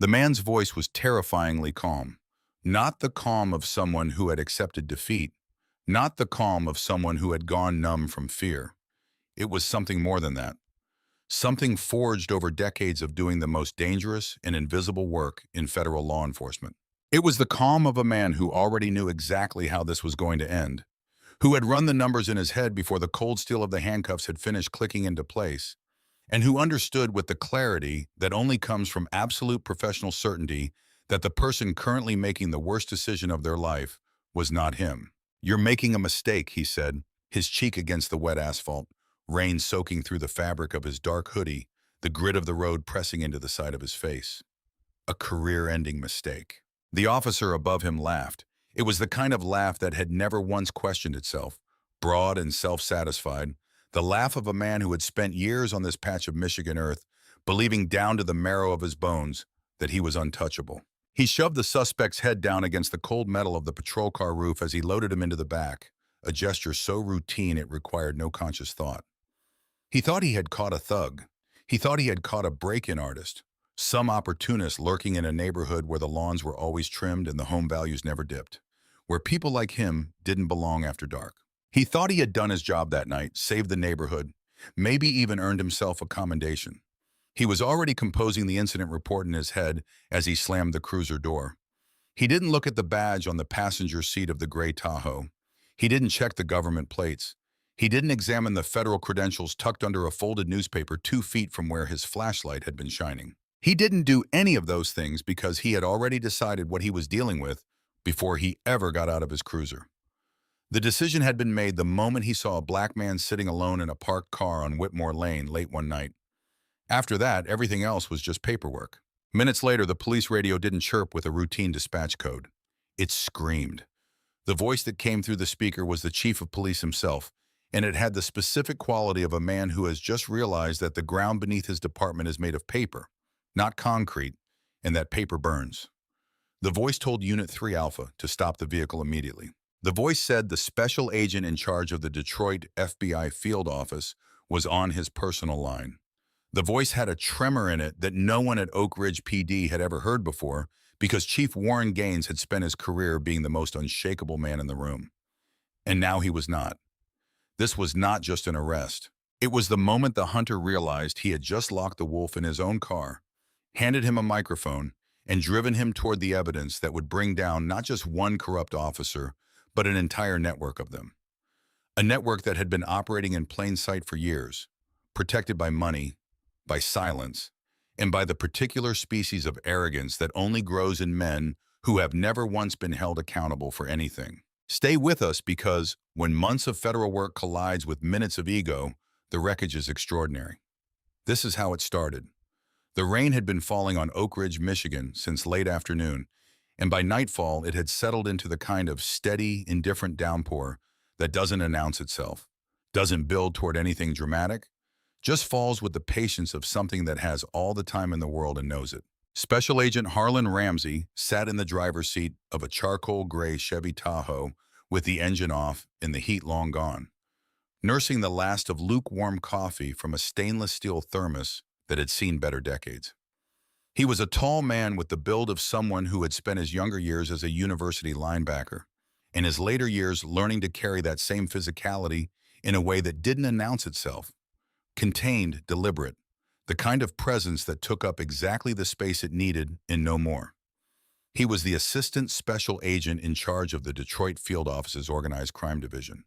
The man's voice was terrifyingly calm. Not the calm of someone who had accepted defeat, not the calm of someone who had gone numb from fear. It was something more than that. Something forged over decades of doing the most dangerous and invisible work in federal law enforcement. It was the calm of a man who already knew exactly how this was going to end, who had run the numbers in his head before the cold steel of the handcuffs had finished clicking into place, and who understood with the clarity that only comes from absolute professional certainty that the person currently making the worst decision of their life was not him. "You're making a mistake," he said, his cheek against the wet asphalt, rain soaking through the fabric of his dark hoodie, the grit of the road pressing into the side of his face. A career-ending mistake. The officer above him laughed. It was the kind of laugh that had never once questioned itself, broad and self-satisfied, the laugh of a man who had spent years on this patch of Michigan earth, believing down to the marrow of his bones that he was untouchable. He shoved the suspect's head down against the cold metal of the patrol car roof as he loaded him into the back, a gesture so routine it required no conscious thought. He thought he had caught a thug. He thought he had caught a break-in artist, some opportunist lurking in a neighborhood where the lawns were always trimmed and the home values never dipped, where people like him didn't belong after dark. He thought he had done his job that night, saved the neighborhood, maybe even earned himself a commendation. He was already composing the incident report in his head as he slammed the cruiser door. He didn't look at the badge on the passenger seat of the gray Tahoe. He didn't check the government plates. He didn't examine the federal credentials tucked under a folded newspaper 2 feet from where his flashlight had been shining. He didn't do any of those things because he had already decided what he was dealing with before he ever got out of his cruiser. The decision had been made the moment he saw a black man sitting alone in a parked car on Whitmore Lane late one night. After that, everything else was just paperwork. Minutes later, the police radio didn't chirp with a routine dispatch code. It screamed. The voice that came through the speaker was the chief of police himself, and it had the specific quality of a man who has just realized that the ground beneath his department is made of paper, not concrete, and that paper burns. The voice told Unit 3 Alpha to stop the vehicle immediately. The voice said the special agent in charge of the Detroit FBI field office was on his personal line. The voice had a tremor in it that no one at Oak Ridge PD had ever heard before because Chief Warren Gaines had spent his career being the most unshakable man in the room. And now he was not. This was not just an arrest. It was the moment the hunter realized he had just locked the wolf in his own car, handed him a microphone, and driven him toward the evidence that would bring down not just one corrupt officer, but an entire network of them. A network that had been operating in plain sight for years, protected by money, by silence, and by the particular species of arrogance that only grows in men who have never once been held accountable for anything. Stay with us because when months of federal work collides with minutes of ego, the wreckage is extraordinary. This is how it started. The rain had been falling on Oak Ridge, Michigan since late afternoon, and by nightfall it had settled into the kind of steady, indifferent downpour that doesn't announce itself, doesn't build toward anything dramatic, just falls with the patience of something that has all the time in the world and knows it. Special Agent Harlan Ramsey sat in the driver's seat of a charcoal gray Chevy Tahoe with the engine off and the heat long gone, nursing the last of lukewarm coffee from a stainless steel thermos that had seen better decades. He was a tall man with the build of someone who had spent his younger years as a university linebacker, and his later years learning to carry that same physicality in a way that didn't announce itself, contained, deliberate, the kind of presence that took up exactly the space it needed and no more. He was the assistant special agent in charge of the Detroit field office's organized crime division.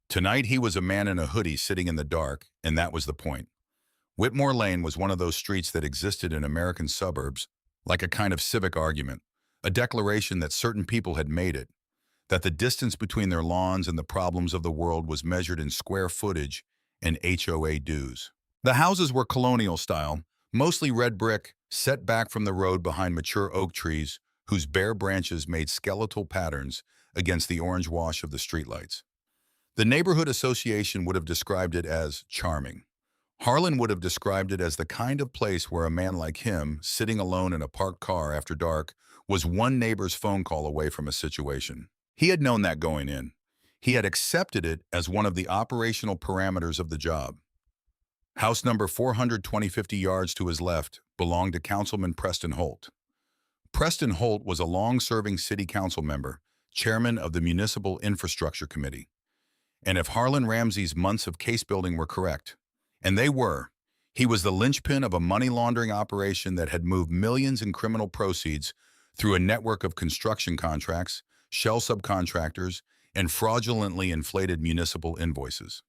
Tonight he was a man in a hoodie sitting in the dark, and that was the point. Whitmore Lane was one of those streets that existed in American suburbs, like a kind of civic argument, a declaration that certain people had made it, that the distance between their lawns and the problems of the world was measured in square footage and HOA dues. The houses were colonial style, mostly red brick, set back from the road behind mature oak trees whose bare branches made skeletal patterns against the orange wash of the streetlights. The neighborhood association would have described it as charming. Harlan would have described it as the kind of place where a man like him, sitting alone in a parked car after dark, was one neighbor's phone call away from a situation. He had known that going in. He had accepted it as one of the operational parameters of the job. House number 420, 50 yards to his left, belonged to Councilman Preston Holt. Preston Holt was a long-serving city council member, chairman of the Municipal Infrastructure Committee. And if Harlan Ramsey's months of case building were correct, and they were, he was the linchpin of a money laundering operation that had moved millions in criminal proceeds through a network of construction contracts, shell subcontractors, and fraudulently inflated municipal invoices.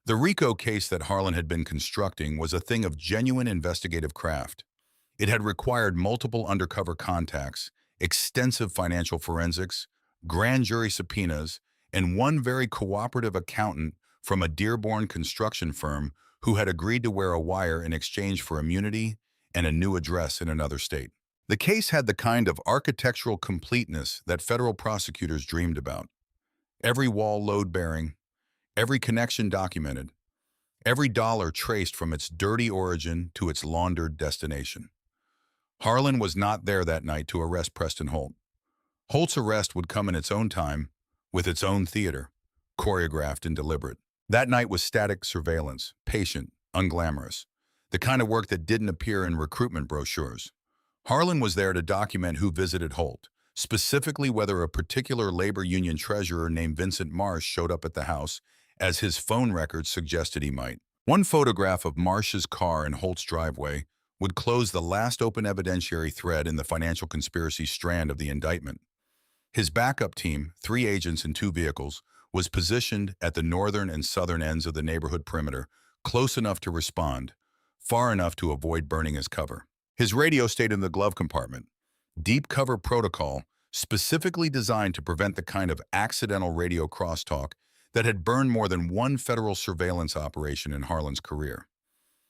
The RICO case that Harlan had been constructing was a thing of genuine investigative craft. It had required multiple undercover contacts, extensive financial forensics, grand jury subpoenas, and one very cooperative accountant from a Dearborn construction firm who had agreed to wear a wire in exchange for immunity and a new address in another state. The case had the kind of architectural completeness that federal prosecutors dreamed about. Every wall load-bearing, every connection documented, every dollar traced from its dirty origin to its laundered destination. Harlan was not there that night to arrest Preston Holt. Holt's arrest would come in its own time, with its own theater, choreographed and deliberate. That night was static surveillance, patient, unglamorous, the kind of work that didn't appear in recruitment brochures. Harlan was there to document who visited Holt, specifically whether a particular labor union treasurer named Vincent Marsh showed up at the house, as his phone records suggested he might. One photograph of Marsh's car in Holt's driveway would close the last open evidentiary thread in the financial conspiracy strand of the indictment. His backup team, 3 agents and 2 vehicles, was positioned at the northern and southern ends of the neighborhood perimeter, close enough to respond, far enough to avoid burning his cover. His radio stayed in the glove compartment, deep cover protocol specifically designed to prevent the kind of accidental radio crosstalk that had burned more than one federal surveillance operation in Harlan's career.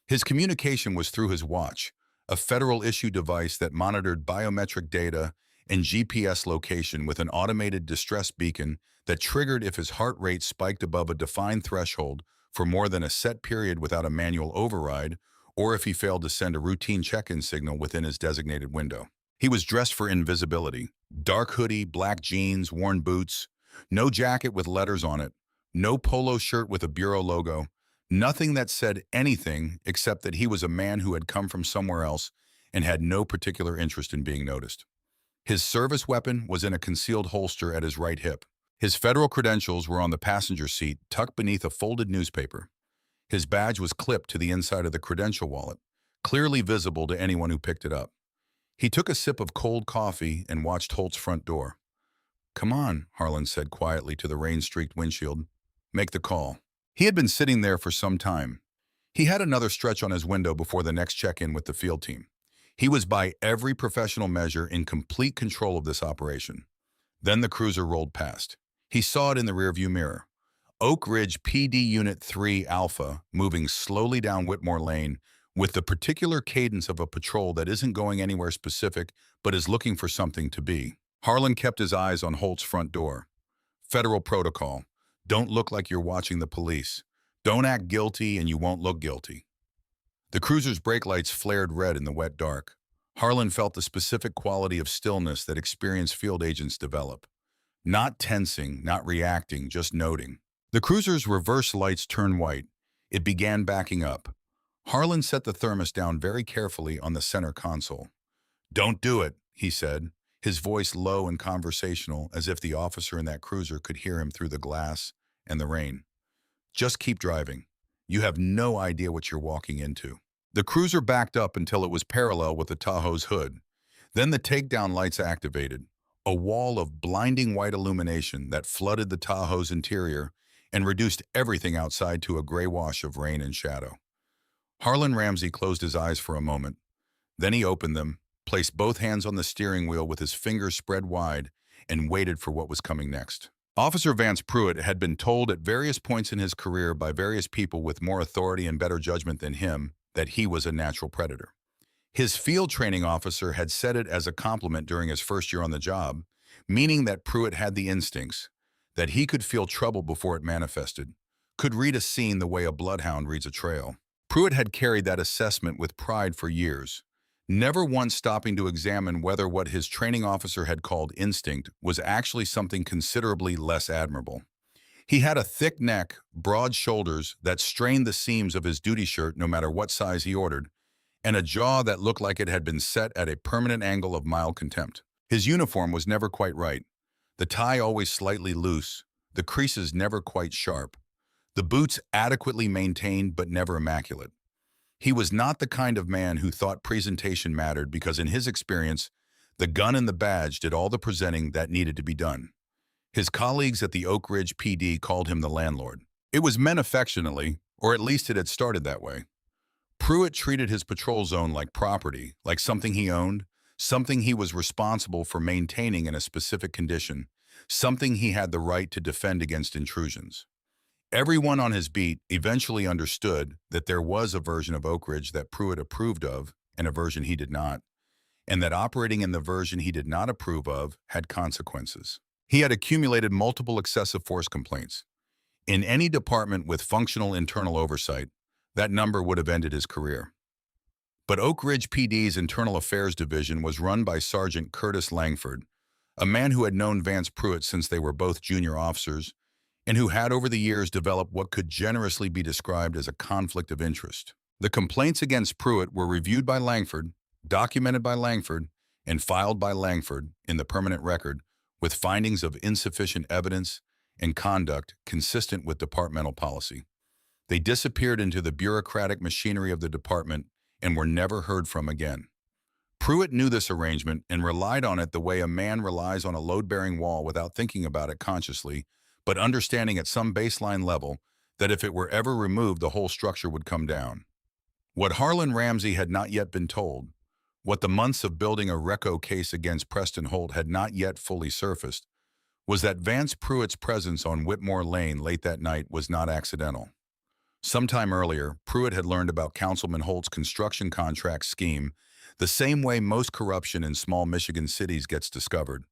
His communication was through his watch, a federal-issue device that monitored biometric data and GPS location with an automated distress beacon that triggered if his heart rate spiked above a defined threshold for more than a set period without a manual override, or if he failed to send a routine check-in signal within his designated window. He was dressed for invisibility. Dark hoodie, black jeans, worn boots, no jacket with letters on it, no polo shirt with a bureau logo, nothing that said anything except that he was a man who had come from somewhere else and had no particular interest in being noticed. His service weapon was in a concealed holster at his right hip. His federal credentials were on the passenger seat, tucked beneath a folded newspaper. His badge was clipped to the inside of the credential wallet, clearly visible to anyone who picked it up. He took a sip of cold coffee and watched Holt's front door. "Come on," Harlan said quietly to the rain-streaked windshield. "Make the call." He had been sitting there for some time. He had another stretch on his window before the next check-in with the field team. He was by every professional measure in complete control of this operation. Then the cruiser rolled past. He saw it in the rearview mirror. Oak Ridge PD Unit 3 Alpha moving slowly down Whitmore Lane with the particular cadence of a patrol that isn't going anywhere specific but is looking for something to be. Harlan kept his eyes on Holt's front door. Federal protocol. Don't look like you're watching the police. Don't act guilty and you won't look guilty. The cruiser's brake lights flared red in the wet dark. Harlan felt the specific quality of stillness that experienced field agents develop. Not tensing, not reacting, just noting. The cruiser's reverse lights turned white. It began backing up. Harlan set the thermos down very carefully on the center console. "Don't do it," he said, his voice low and conversational, as if the officer in that cruiser could hear him through the glass and the rain. "Just keep driving. You have no idea what you're walking into." The cruiser backed up until it was parallel with the Tahoe's hood. Then the takedown lights activated, a wall of blinding white illumination that flooded the Tahoe's interior and reduced everything outside to a gray wash of rain and shadow. Harlan Ramsey closed his eyes for a moment. Then he opened them, placed both hands on the steering wheel with his fingers spread wide, and waited for what was coming next. Officer Vance Pruitt had been told at various points in his career by various people with more authority and better judgment than him that he was a natural predator. His field training officer had said it as a compliment during his first year on the job, meaning that Pruitt had the instincts, that he could feel trouble before it manifested, could read a scene the way a bloodhound reads a trail. Pruitt had carried that assessment with pride for years, never once stopping to examine whether what his training officer had called instinct was actually something considerably less admirable. He had a thick neck, broad shoulders that strained the seams of his duty shirt no matter what size he ordered, and a jaw that looked like it had been set at a permanent angle of mild contempt. His uniform was never quite right, the tie always slightly loose, the creases never quite sharp, the boots adequately maintained but never immaculate. He was not the kind of man who thought presentation mattered because in his experience, the gun and the badge did all the presenting that needed to be done. His colleagues at the Oak Ridge PD called him the landlord. It was meant affectionately, or at least it had started that way. Pruitt treated his patrol zone like property, like something he owned, something he was responsible for maintaining in a specific condition, something he had the right to defend against intrusions. Everyone on his beat eventually understood that there was a version of Oak Ridge that Pruitt approved of and a version he did not, and that operating in the version he did not approve of had consequences. He had accumulated multiple excessive force complaints. In any department with functional internal oversight, that number would have ended his career. But Oak Ridge PD's Internal Affairs Division was run by Sergeant Curtis Langford, a man who had known Vance Pruitt since they were both junior officers and who had over the years developed what could generously be described as a conflict of interest. The complaints against Pruitt were reviewed by Langford, documented by Langford, and filed by Langford in the permanent record with findings of insufficient evidence and conduct consistent with departmental policy. They disappeared into the bureaucratic machinery of the department and were never heard from again. Pruitt knew this arrangement and relied on it the way a man relies on a load-bearing wall without thinking about it consciously, but understanding at some baseline level that if it were ever removed, the whole structure would come down. What Harlan Ramsey had not yet been told, what the months of building a RECO case against Preston Holt had not yet fully surfaced, was that Vance Pruitt's presence on Whitmore Lane late that night was not accidental. Sometime earlier, Pruitt had learned about Councilman Holt's construction contract scheme the same way most corruption in small Michigan cities gets discovered,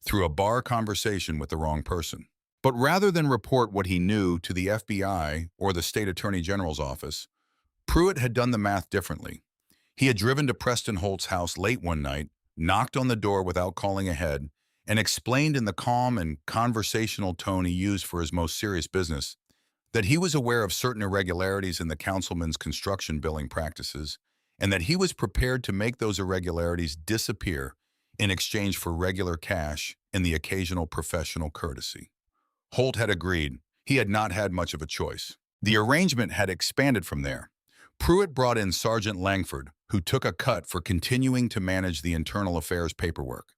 through a bar conversation with the wrong person. But rather than report what he knew to the FBI or the State Attorney General's office, Pruitt had done the math differently. He had driven to Preston Holt's house late one night, knocked on the door without calling ahead, and explained in the calm and conversational tone he used for his most serious business that he was aware of certain irregularities in the councilman's construction billing practices and that he was prepared to make those irregularities disappear in exchange for regular cash and the occasional professional courtesy. Holt had agreed. He had not had much of a choice. The arrangement had expanded from there. Pruitt brought in Sergeant Langford, who took a cut for continuing to manage the internal affairs paperwork.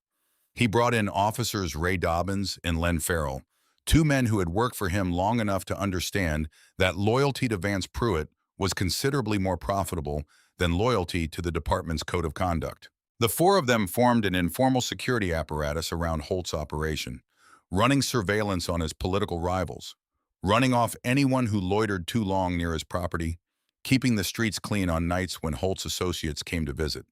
He brought in officers Ray Dobbins and Len Farrell, two men who had worked for him long enough to understand that loyalty to Vance Pruitt was considerably more profitable than loyalty to the department's code of conduct. The four of them formed an informal security apparatus around Holt's operation, running surveillance on his political rivals, running off anyone who loitered too long near his property, keeping the streets clean on nights when Holt's associates came to visit.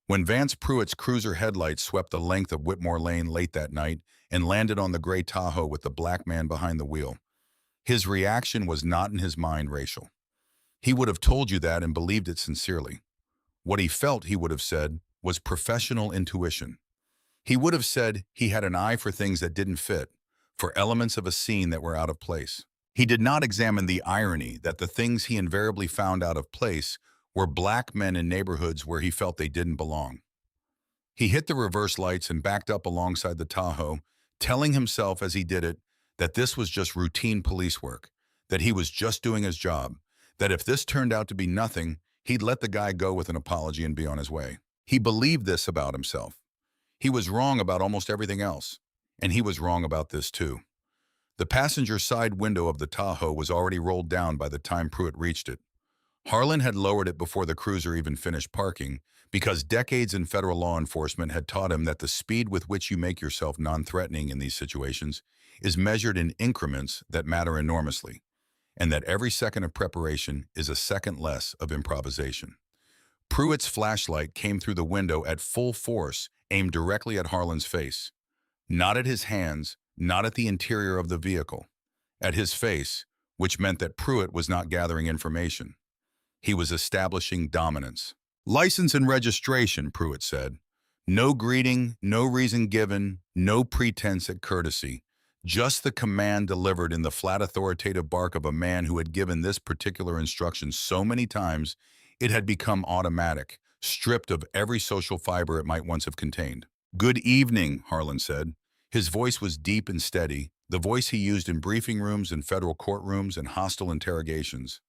When Vance Pruitt's cruiser headlights swept the length of Whitmore Lane late that night and landed on the gray Tahoe with the black man behind the wheel, his reaction was not in his mind racial. He would have told you that and believed it sincerely. What he felt, he would have said, was professional intuition. He would have said he had an eye for things that didn't fit, for elements of a scene that were out of place. He did not examine the irony that the things he invariably found out of place were black men in neighborhoods where he felt they didn't belong. He hit the reverse lights and backed up alongside the Tahoe, telling himself as he did it that this was just routine police work, that he was just doing his job, that if this turned out to be nothing, he'd let the guy go with an apology and be on his way. He believed this about himself. He was wrong about almost everything else, and he was wrong about this too. The passenger side window of the Tahoe was already rolled down by the time Pruitt reached it. Harlan had lowered it before the cruiser even finished parking, because decades in federal law enforcement had taught him that the speed with which you make yourself non-threatening in these situations is measured in increments that matter enormously, and that every second of preparation is a second less of improvisation. Pruitt's flashlight came through the window at full force, aimed directly at Harlan's face. Not at his hands, not at the interior of the vehicle. At his face, which meant that Pruitt was not gathering information. He was establishing dominance. "License and registration," Pruitt said. "No greeting, no reason given, no pretense at courtesy. Just the command delivered in the flat authoritative bark of a man who had given this particular instruction so many times It had become automatic, stripped of every social fiber it might once have contained. "Good evening," Harlan said. His voice was deep and steady, the voice he used in briefing rooms and federal courtrooms and hostile interrogations.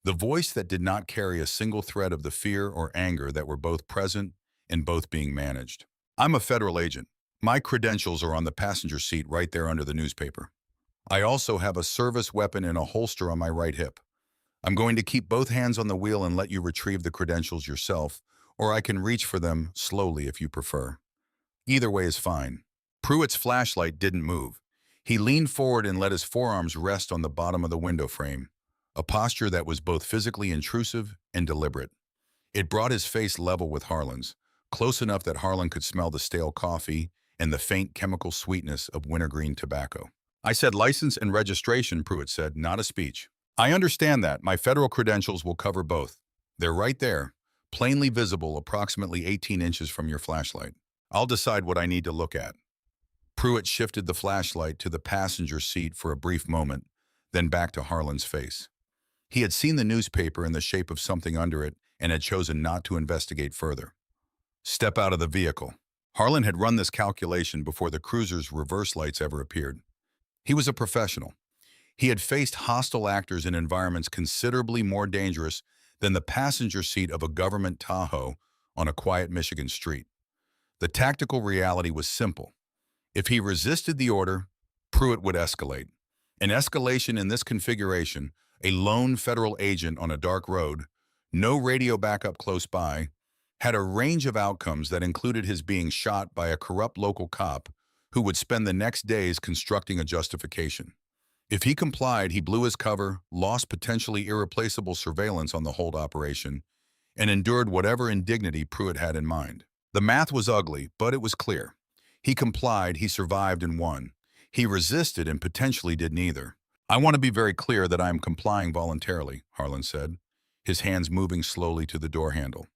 The voice that did not carry a single thread of the fear or anger that were both present and both being managed. "I'm a federal agent. My credentials are on the passenger seat right there under the newspaper. I also have a service weapon in a holster on my right hip. I'm going to keep both hands on the wheel and let you retrieve the credentials yourself, or I can reach for them slowly if you prefer. Either way is fine." Pruitt's flashlight didn't move. He leaned forward and let his forearms rest on the bottom of the window frame, a posture that was both physically intrusive and deliberate. It brought his face level with Harlan's, close enough that Harlan could smell the stale coffee and the faint chemical sweetness of wintergreen tobacco. "I said license and registration," Pruitt said, "not a speech." "I understand that. My federal credentials will cover both. They're right there, plainly visible approximately 18 inches from your flashlight. I'll decide what I need to look at." Pruitt shifted the flashlight to the passenger seat for a brief moment, then back to Harlan's face. He had seen the newspaper in the shape of something under it and had chosen not to investigate further. "Step out of the vehicle." Harlan had run this calculation before the cruiser's reverse lights ever appeared. He was a professional. He had faced hostile actors in environments considerably more dangerous than the passenger seat of a government Tahoe on a quiet Michigan street. The tactical reality was simple. If he resisted the order, Pruitt would escalate. An escalation in this configuration, a lone federal agent on a dark road, no radio backup close by, had a range of outcomes that included his being shot by a corrupt local cop who would spend the next days constructing a justification. If he complied, he blew his cover, lost potentially irreplaceable surveillance on the hold operation, and endured whatever indignity Pruitt had in mind. The math was ugly, but it was clear. He complied, he survived and won. He resisted and potentially did neither. "I want to be very clear that I am complying voluntarily," Harlan said, his hands moving slowly to the door handle.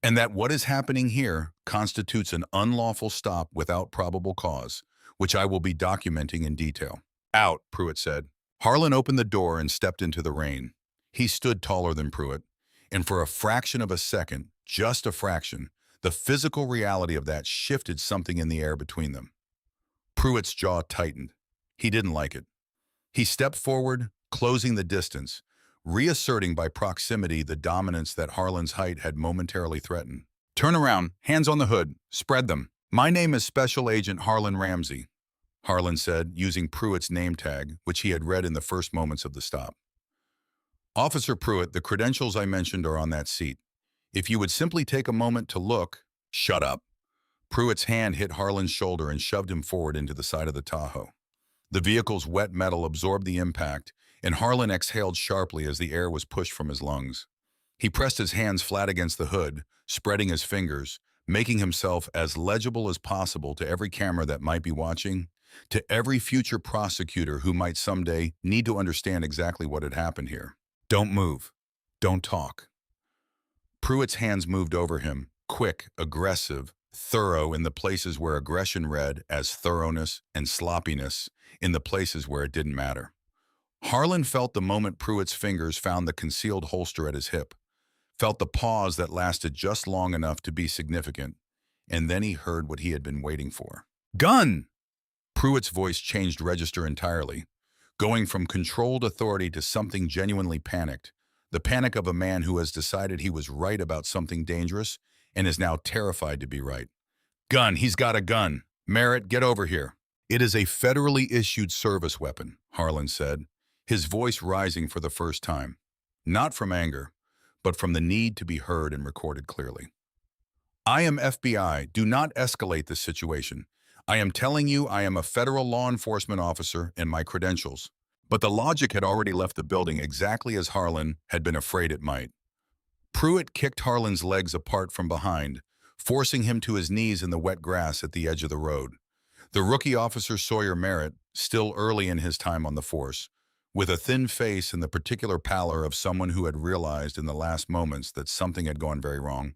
"And that what is happening here constitutes an unlawful stop without probable cause, which I will be documenting in detail." "Out," Pruitt said. Harlan opened the door and stepped into the rain. He stood taller than Pruitt, and for a fraction of a second, just a fraction, the physical reality of that shifted something in the air between them. Pruitt's jaw tightened. He didn't like it. He stepped forward, closing the distance, reasserting by proximity the dominance that Harlan's height had momentarily threatened. "Turn around, hands on the hood, spread them. My name is Special Agent Harlan Ramsey," Harlan said, using Pruitt's name tag, which he had read in the first moments of the stop. "Officer Pruitt, the credentials I mentioned are on that seat. If you would simply take a moment to look—" "Shut up." Pruitt's hand hit Harlan's shoulder and shoved him forward into the side of the Tahoe. The vehicle's wet metal absorbed the impact, and Harlan exhaled sharply as the air was pushed from his lungs. He pressed his hands flat against the hood, spreading his fingers, making himself as legible as possible to every camera that might be watching, to every future prosecutor who might someday need to understand exactly what had happened here. "Don't move. Don't talk." Pruitt's hands moved over him, quick, aggressive, thorough in the places where aggression read as thoroughness and sloppiness in the places where it didn't matter. Harlan felt the moment Pruitt's fingers found the concealed holster at his hip, felt the pause that lasted just long enough to be significant, and then he heard what he had been waiting for. "Gun!" Pruitt's voice changed register entirely, going from controlled authority to something genuinely panicked, the panic of a man who has decided he was right about something dangerous and is now terrified to be right. "Gun! He's got a gun! Merritt, get over here!" "It is a federally issued service weapon," Harlan said, his voice rising for the first time, not from anger, but from the need to be heard and recorded clearly. "I am FBI. Do not escalate this situation. I am telling you I am a federal law enforcement officer and my credentials." But the logic had already left the building exactly as Harlan had been afraid it might. Pruitt kicked Harlan's legs apart from behind, forcing him to his knees in the wet grass at the edge of the road. The rookie officer Sawyer Merritt, still early in his time on the force, with a thin face and the particular pallor of someone who had realized in the last moments that something had gone very wrong,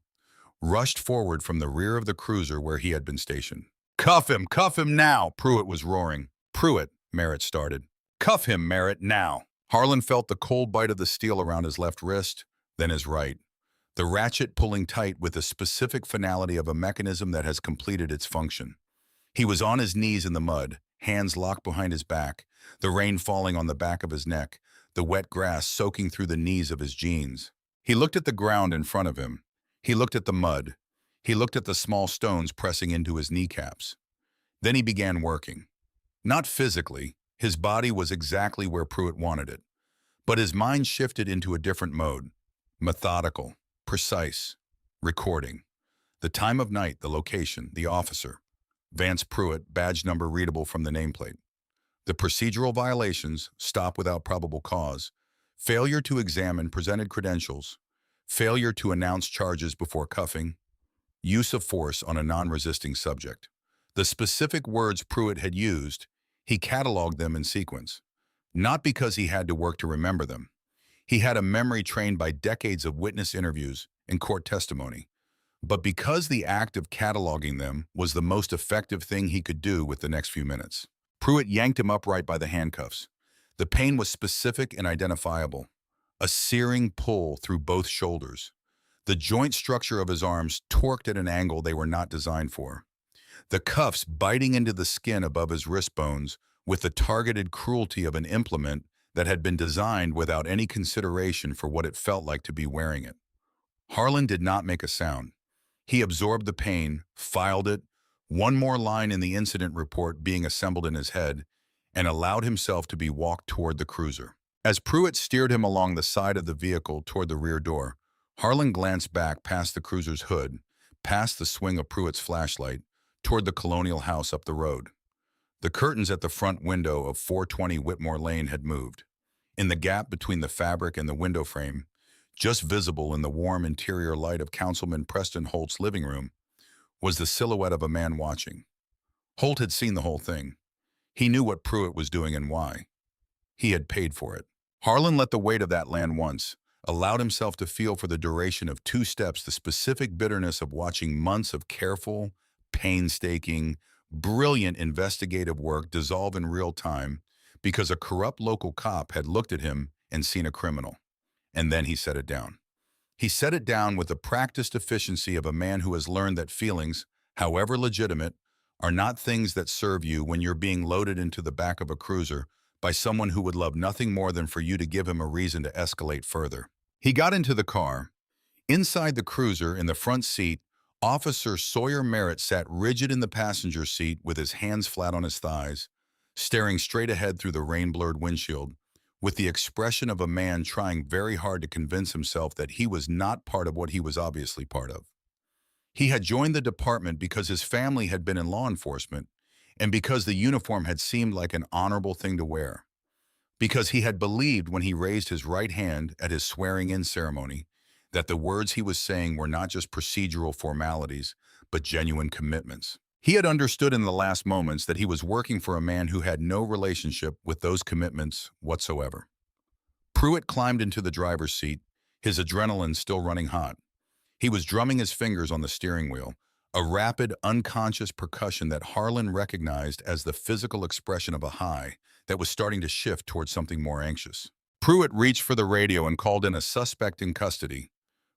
rushed forward from the rear of the cruiser where he had been stationed. Cuff him now!" Pruitt was roaring. "Pruitt," Merritt started. "Cuff him, Merritt, now!" Harlan felt the cold bite of the steel around his left wrist, then his right. the ratchet pulling tight with the specific finality of a mechanism that has completed its function. He was on his knees in the mud, hands locked behind his back, the rain falling on the back of his neck, the wet grass soaking through the knees of his jeans. He looked at the ground in front of him. He looked at the mud. He looked at the small stones pressing into his kneecaps. Then he began working. Not physically, his body was exactly where Pruitt wanted it, but his mind shifted into a different mode. Methodical, precise, recording. The time of night, the location, the officer. Vance Pruitt, badge number readable from the nameplate. The procedural violations, stop without probable cause, failure to examine presented credentials, failure to announce charges before cuffing, use of force on a non-resisting subject. The specific words Pruitt had used, he cataloged them in sequence. Not because he had to work to remember them. He had a memory trained by decades of witness interviews and court testimony. But because the act of cataloging them was the most effective thing he could do with the next few minutes. Pruitt yanked him upright by the handcuffs. The pain was specific and identifiable. A searing pull through both shoulders. The joint structure of his arms torqued at an angle they were not designed for. The cuffs biting into the skin above his wrist bones with the targeted cruelty of an implement that had been designed without any consideration for what it felt like to be wearing it. Harlan did not make a sound. He absorbed the pain, filed it, one more line in the incident report being assembled in his head, and allowed himself to be walked toward the cruiser. As Pruitt steered him along the side of the vehicle toward the rear door, Harlan glanced back past the cruiser's hood, past the swing of Pruitt's flashlight, toward the colonial house up the road. The curtains at the front window of 420 Whitmore Lane had moved. In the gap between the fabric and the window frame, just visible in the warm interior light of Councilman Preston Holt's living room, was the silhouette of a man watching. Holt had seen the whole thing. He knew what Pruitt was doing and why. He had paid for it. Harlan let the weight of that land once, allowed himself to feel for the duration of 2 steps the specific bitterness of watching months of careful, painstaking, brilliant investigative work dissolve in real time because a corrupt local cop had looked at him and seen a criminal. And then he set it down. He set it down with the practiced efficiency of a man who has learned that feelings, however legitimate, are not things that serve you when you're being loaded into the back of a cruiser by someone who would love nothing more than for you to give him a reason to escalate further. He got into the car. Inside the cruiser, in the front seat, Officer Sawyer Merritt sat rigid in the passenger seat with his hands flat on his thighs, staring straight ahead through the rain-blurred windshield, with the expression of a man trying very hard to convince himself that he was not part of what he was obviously part of. He had joined the department because his family had been in law enforcement and because the uniform had seemed like an honorable thing to wear. Because he had believed when he raised his right hand at his swearing-in ceremony that the words he was saying were not just procedural formalities, but genuine commitments. He had understood in the last moments that he was working for a man who had no relationship with those commitments whatsoever. Pruitt climbed into the driver's seat, his adrenaline still running hot. He was drumming his fingers on the steering wheel, a rapid, unconscious percussion that Harlan recognized as the physical expression of a high that was starting to shift towards something more anxious. Pruitt reached for the radio and called in a suspect in custody.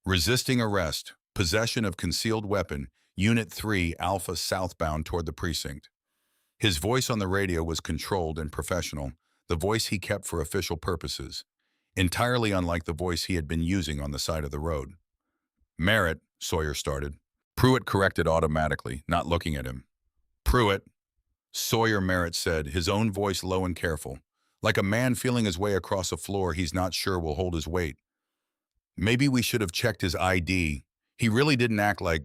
Resisting arrest, possession of concealed weapon, Unit 3, Alpha southbound toward the precinct. His voice on the radio was controlled and professional, the voice he kept for official purposes, entirely unlike the voice he had been using on the side of the road. Merritt, Sawyer started. Pruitt corrected automatically, not looking at him. Pruitt, Sawyer Merritt said, his own voice low and careful, like a man feeling his way across a floor he's not sure will hold his weight. Maybe we should have checked his ID. He really didn't act like...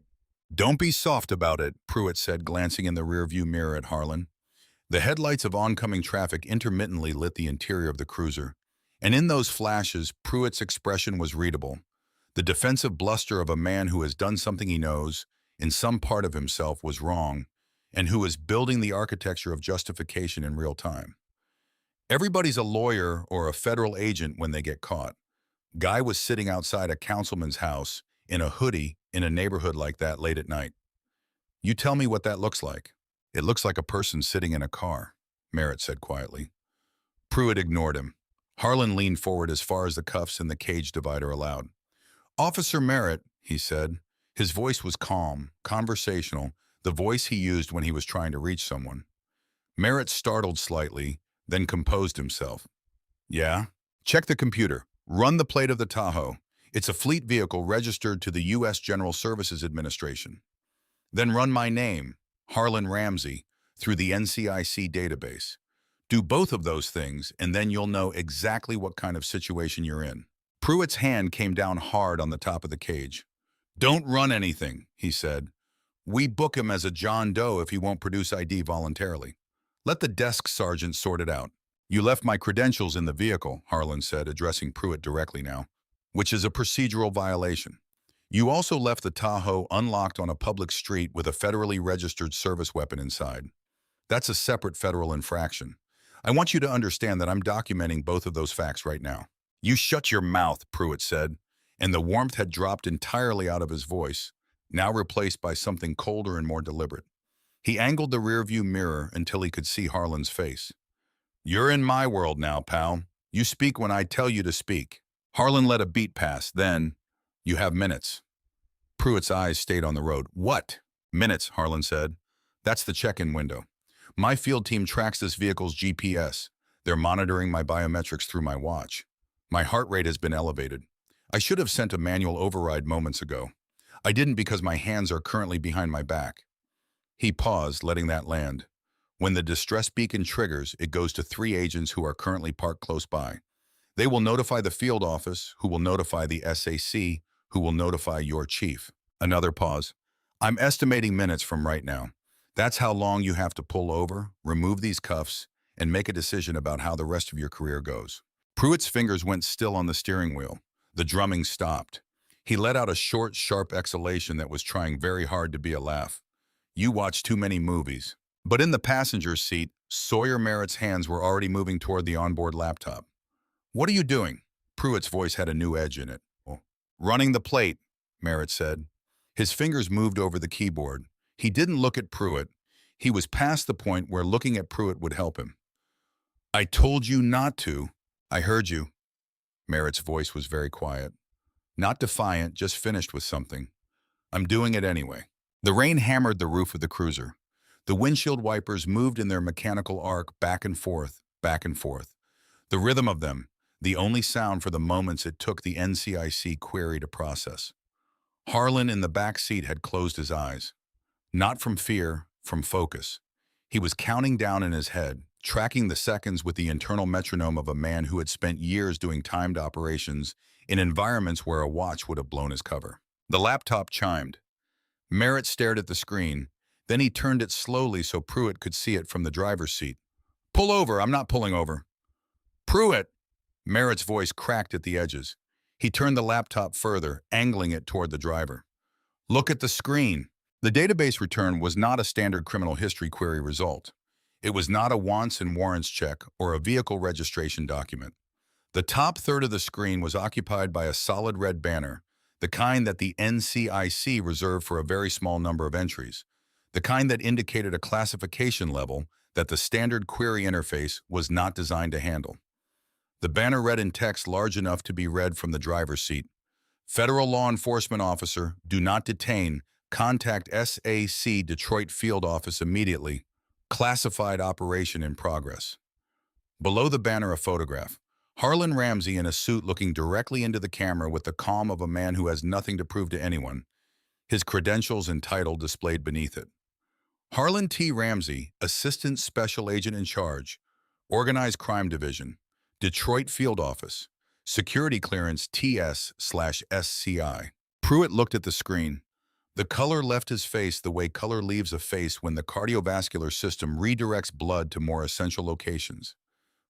Don't be soft about it, Pruitt said, glancing in the rearview mirror at Harlan. The headlights of oncoming traffic intermittently lit the interior of the cruiser, and in those flashes, Pruitt's expression was readable. The defensive bluster of a man who has done something he knows, in some part of himself, was wrong, and who is building the architecture of justification in real time. Everybody's a lawyer or a federal agent when they get caught. Guy was sitting outside a councilman's house in a hoodie in a neighborhood like that late at night. You tell me what that looks like. It looks like a person sitting in a car, Merritt said quietly. Pruitt ignored him. Harlan leaned forward as far as the cuffs and the cage divider allowed. Officer Merritt, he said. His voice was calm, conversational, the voice he used when he was trying to reach someone. Merritt startled slightly, then composed himself. Yeah? Check the computer. Run the plate of the Tahoe. It's a fleet vehicle registered to the U.S. General Services Administration. Then run my name, Harlan Ramsey, through the NCIC database. Do both of those things, and then you'll know exactly what kind of situation you're in. Pruitt's hand came down hard on the top of the cage. Don't run anything, he said. We book him as a John Doe if he won't produce ID voluntarily. Let the desk sergeant sort it out. You left my credentials in the vehicle, Harlan said, addressing Pruitt directly now, which is a procedural violation. You also left the Tahoe unlocked on a public street with a federally registered service weapon inside. That's a separate federal infraction. I want you to understand that I'm documenting both of those facts right now. You shut your mouth, Pruitt said, and the warmth had dropped entirely out of his voice, now replaced by something colder and more deliberate. He angled the rearview mirror until he could see Harlan's face. You're in my world now, pal. You speak when I tell you to speak. Harlan let a beat pass, then, you have minutes. Pruitt's eyes stayed on the road. What? Minutes, Harlan said. That's the check-in window. My field team tracks this vehicle's GPS. They're monitoring my biometrics through my watch. My heart rate has been elevated. I should have sent a manual override moments ago. I didn't because my hands are currently behind my back. He paused, letting that land. When the distress beacon triggers, it goes to 3 agents who are currently parked close by. They will notify the field office, who will notify the SAC, who will notify your chief. Another pause. I'm estimating minutes from right now. That's how long you have to pull over, remove these cuffs, and make a decision about how the rest of your career goes. Pruitt's fingers went still on the steering wheel. The drumming stopped. He let out a short, sharp exhalation that was trying very hard to be a laugh. You watch too many movies. But in the passenger's seat, Sawyer Merritt's hands were already moving toward the onboard laptop. What are you doing? Pruitt's voice had a new edge in it. Running the plate, Merritt said. His fingers moved over the keyboard. He didn't look at Pruitt. He was past the point where looking at Pruitt would help him. I told you not to. I heard you. Merritt's voice was very quiet. Not defiant, just finished with something. I'm doing it anyway. The rain hammered the roof of the cruiser. The windshield wipers moved in their mechanical arc back and forth, back and forth. The rhythm of them, the only sound for the moments it took the NCIC query to process. Harlan in the back seat had closed his eyes. Not from fear, from focus. He was counting down in his head, tracking the seconds with the internal metronome of a man who had spent years doing timed operations in environments where a watch would have blown his cover. The laptop chimed. Merritt stared at the screen. Then he turned it slowly so Pruitt could see it from the driver's seat. Pull over, I'm not pulling over. Pruitt! Merritt's voice cracked at the edges. He turned the laptop further, angling it toward the driver. Look at the screen. The database return was not a standard criminal history query result. It was not a wants and warrants check or a vehicle registration document. The top third of the screen was occupied by a solid red banner, the kind that the NCIC reserved for a very small number of entries, the kind that indicated a classification level that the standard query interface was not designed to handle. The banner read in text large enough to be read from the driver's seat. Federal law enforcement officer, do not detain, contact SAC Detroit Field Office immediately. Classified operation in progress. Below the banner, a photograph. Harlan Ramsey in a suit looking directly into the camera with the calm of a man who has nothing to prove to anyone. His credentials and title displayed beneath it. Harlan T. Ramsey, Assistant Special Agent in Charge, Organized Crime Division, Detroit Field Office, Security Clearance TS/SCI. Pruitt looked at the screen. The color left his face the way color leaves a face when the cardiovascular system redirects blood to more essential locations.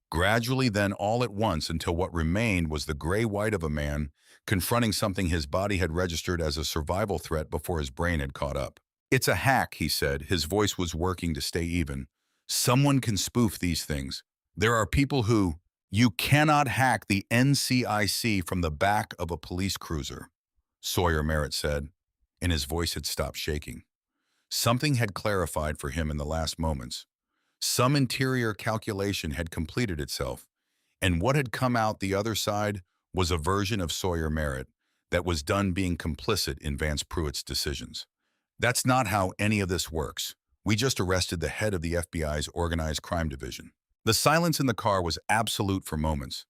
Gradually, then all at once, until what remained was the gray-white of a man confronting something his body had registered as a survival threat before his brain had caught up. It's a hack, he said. His voice was working to stay even. Someone can spoof these things. There are people who... You cannot hack the NCIC from the back of a police cruiser, Sawyer Merritt said, and his voice had stopped shaking. Something had clarified for him in the last moments. Some interior calculation had completed itself, and what had come out the other side was a version of Sawyer Merritt, that was done being complicit in Vance Pruitt's decisions. That's not how any of this works. We just arrested the head of the FBI's Organized Crime Division. The silence in the car was absolute for moments.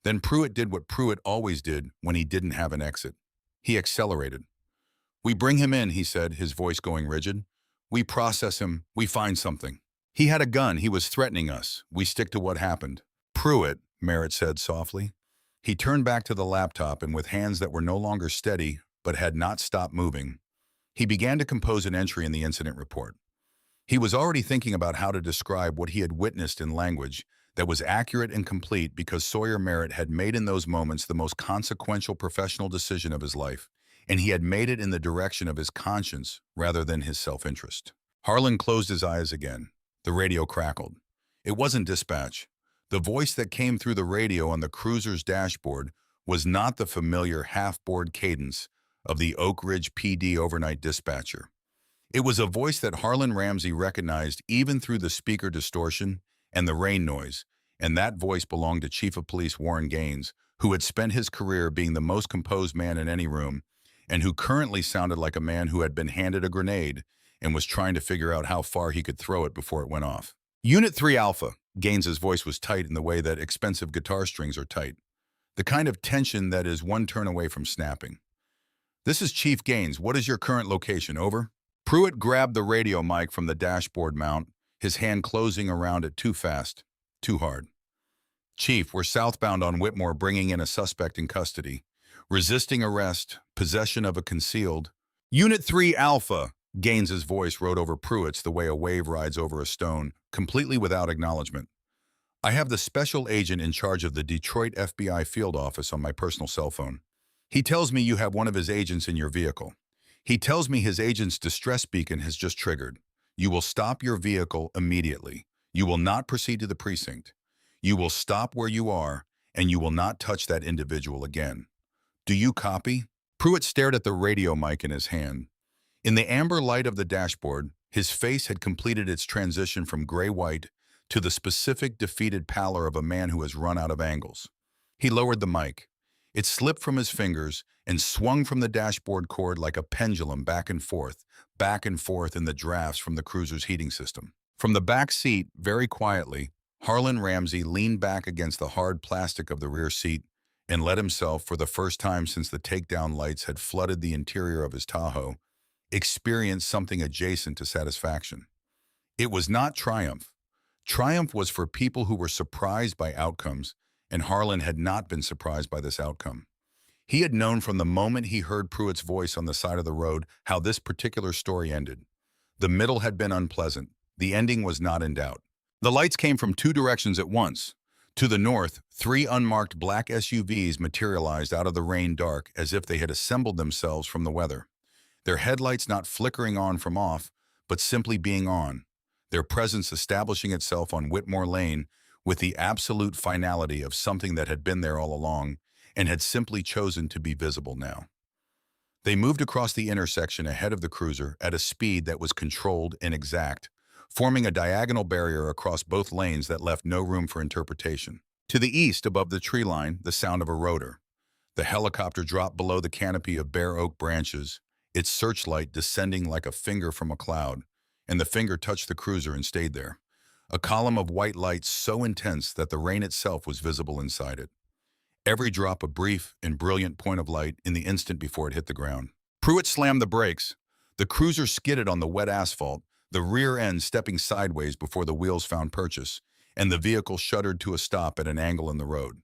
Then Pruitt did what Pruitt always did when he didn't have an exit. He accelerated. "We bring him in," he said, his voice going rigid. "We process him. We find something. He had a gun. He was threatening us. We stick to what happened." "Pruitt," Merritt said softly. He turned back to the laptop and with hands that were no longer steady but had not stopped moving, he began to compose an entry in the incident report. He was already thinking about how to describe what he had witnessed in language that was accurate and complete because Sawyer Merritt had made in those moments the most consequential professional decision of his life, and he had made it in the direction of his conscience rather than his self-interest. Harlan closed his eyes again. The radio crackled. It wasn't dispatch. The voice that came through the radio on the cruiser's dashboard was not the familiar half-bored cadence of the Oak Ridge PD overnight dispatcher. It was a voice that Harlan Ramsey recognized even through the speaker distortion and the rain noise, and that voice belonged to Chief of Police Warren Gaines, who had spent his career being the most composed man in any room, and who currently sounded like a man who had been handed a grenade and was trying to figure out how far he could throw it before it went off. "Unit 3 Alpha." Gaines's voice was tight in the way that expensive guitar strings are tight, the kind of tension that is one turn away from snapping. "This is Chief Gaines. What is your current location? Over?" Pruitt grabbed the radio mic from the dashboard mount, his hand closing around it too fast, too hard. "Chief, we're southbound on Whitmore bringing in a suspect in custody. Resisting arrest, possession of a concealed—" "Unit 3 Alpha." Gaines's voice rode over Pruitt's the way a wave rides over a stone, completely without acknowledgement. "I have the special agent in charge of the Detroit FBI field office on my personal cell phone. He tells me you have one of his agents in your vehicle. He tells me his agent's distress beacon has just triggered. You will stop your vehicle immediately. You will not proceed to the precinct. You will stop where you are, and you will not touch that individual again. Do you copy?" Pruitt stared at the radio mic in his hand. In the amber light of the dashboard, his face had completed its transition from gray-white to the specific defeated pallor of a man who has run out of angles. He lowered the mic. It slipped from his fingers and swung from the dashboard cord like a pendulum back and forth in the drafts from the cruiser's heating system. From the back seat, very quietly, Harlan Ramsey leaned back against the hard plastic of the rear seat and let himself, for the first time since the takedown lights had flooded the interior of his Tahoe, experience something adjacent to satisfaction. It was not triumph. Triumph was for people who were surprised by outcomes, and Harlan had not been surprised by this outcome. He had known from the moment he heard Pruitt's voice on the side of the road how this particular story ended. The middle had been unpleasant. The ending was not in doubt. The lights came from two directions at once. To the north, 3 unmarked black SUVs materialized out of the rain dark as if they had assembled themselves from the weather. Their headlights not flickering on from off, but simply being on, their presence establishing itself on Whitmore Lane with the absolute finality of something that had been there all along and had simply chosen to be visible now. They moved across the intersection ahead of the cruiser at a speed that was controlled and exact, forming a diagonal barrier across both lanes that left no room for interpretation. To the east, above the tree line, the sound of a rotor. The helicopter dropped below the canopy of bare oak branches, its searchlight descending like a finger from a cloud, and the finger touched the cruiser and stayed there. A column of white light so intense that the rain itself was visible inside it. Every drop a brief and brilliant point of light in the instant before it hit the ground. Pruitt slammed the brakes. The cruiser skidded on the wet asphalt, the rear end stepping sideways before the wheels found purchase, and the vehicle shuddered to a stop at an angle in the road.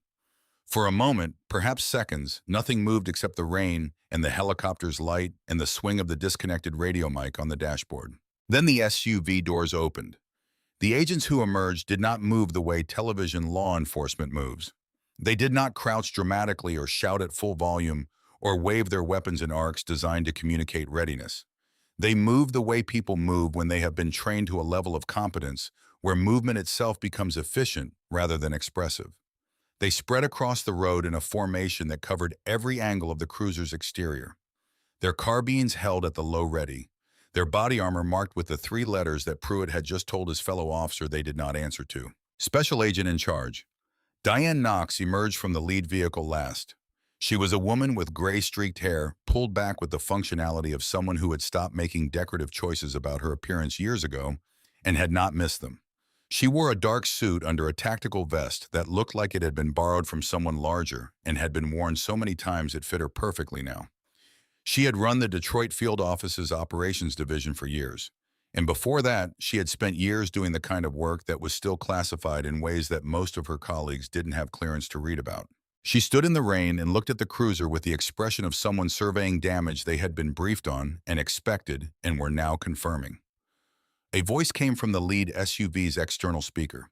For a moment, perhaps seconds, nothing moved except the rain and the helicopter's light and the swing of the disconnected radio mic on the dashboard. Then the SUV doors opened. The agents who emerged did not move the way television law enforcement moves. They did not crouch dramatically or shout at full volume or wave their weapons in arcs designed to communicate readiness. They moved the way people move when they have been trained to a level of competence where movement itself becomes efficient rather than expressive. They spread across the road in a formation that covered every angle of the cruiser's exterior. Their carbines held at the low ready, their body armor marked with the 3 letters that Pruitt had just told his fellow officer they did not answer to. Special Agent in Charge. Diane Knox emerged from the lead vehicle last. She was a woman with gray-streaked hair, pulled back with the functionality of someone who had stopped making decorative choices about her appearance years ago and had not missed them. She wore a dark suit under a tactical vest that looked like it had been borrowed from someone larger and had been worn so many times it fit her perfectly now. She had run the Detroit field office's operations division for years, and before that, she had spent years doing the kind of work that was still classified in ways that most of her colleagues didn't have clearance to read about. She stood in the rain and looked at the cruiser with the expression of someone surveying damage they had been briefed on and expected and were now confirming. A voice came from the lead SUV's external speaker.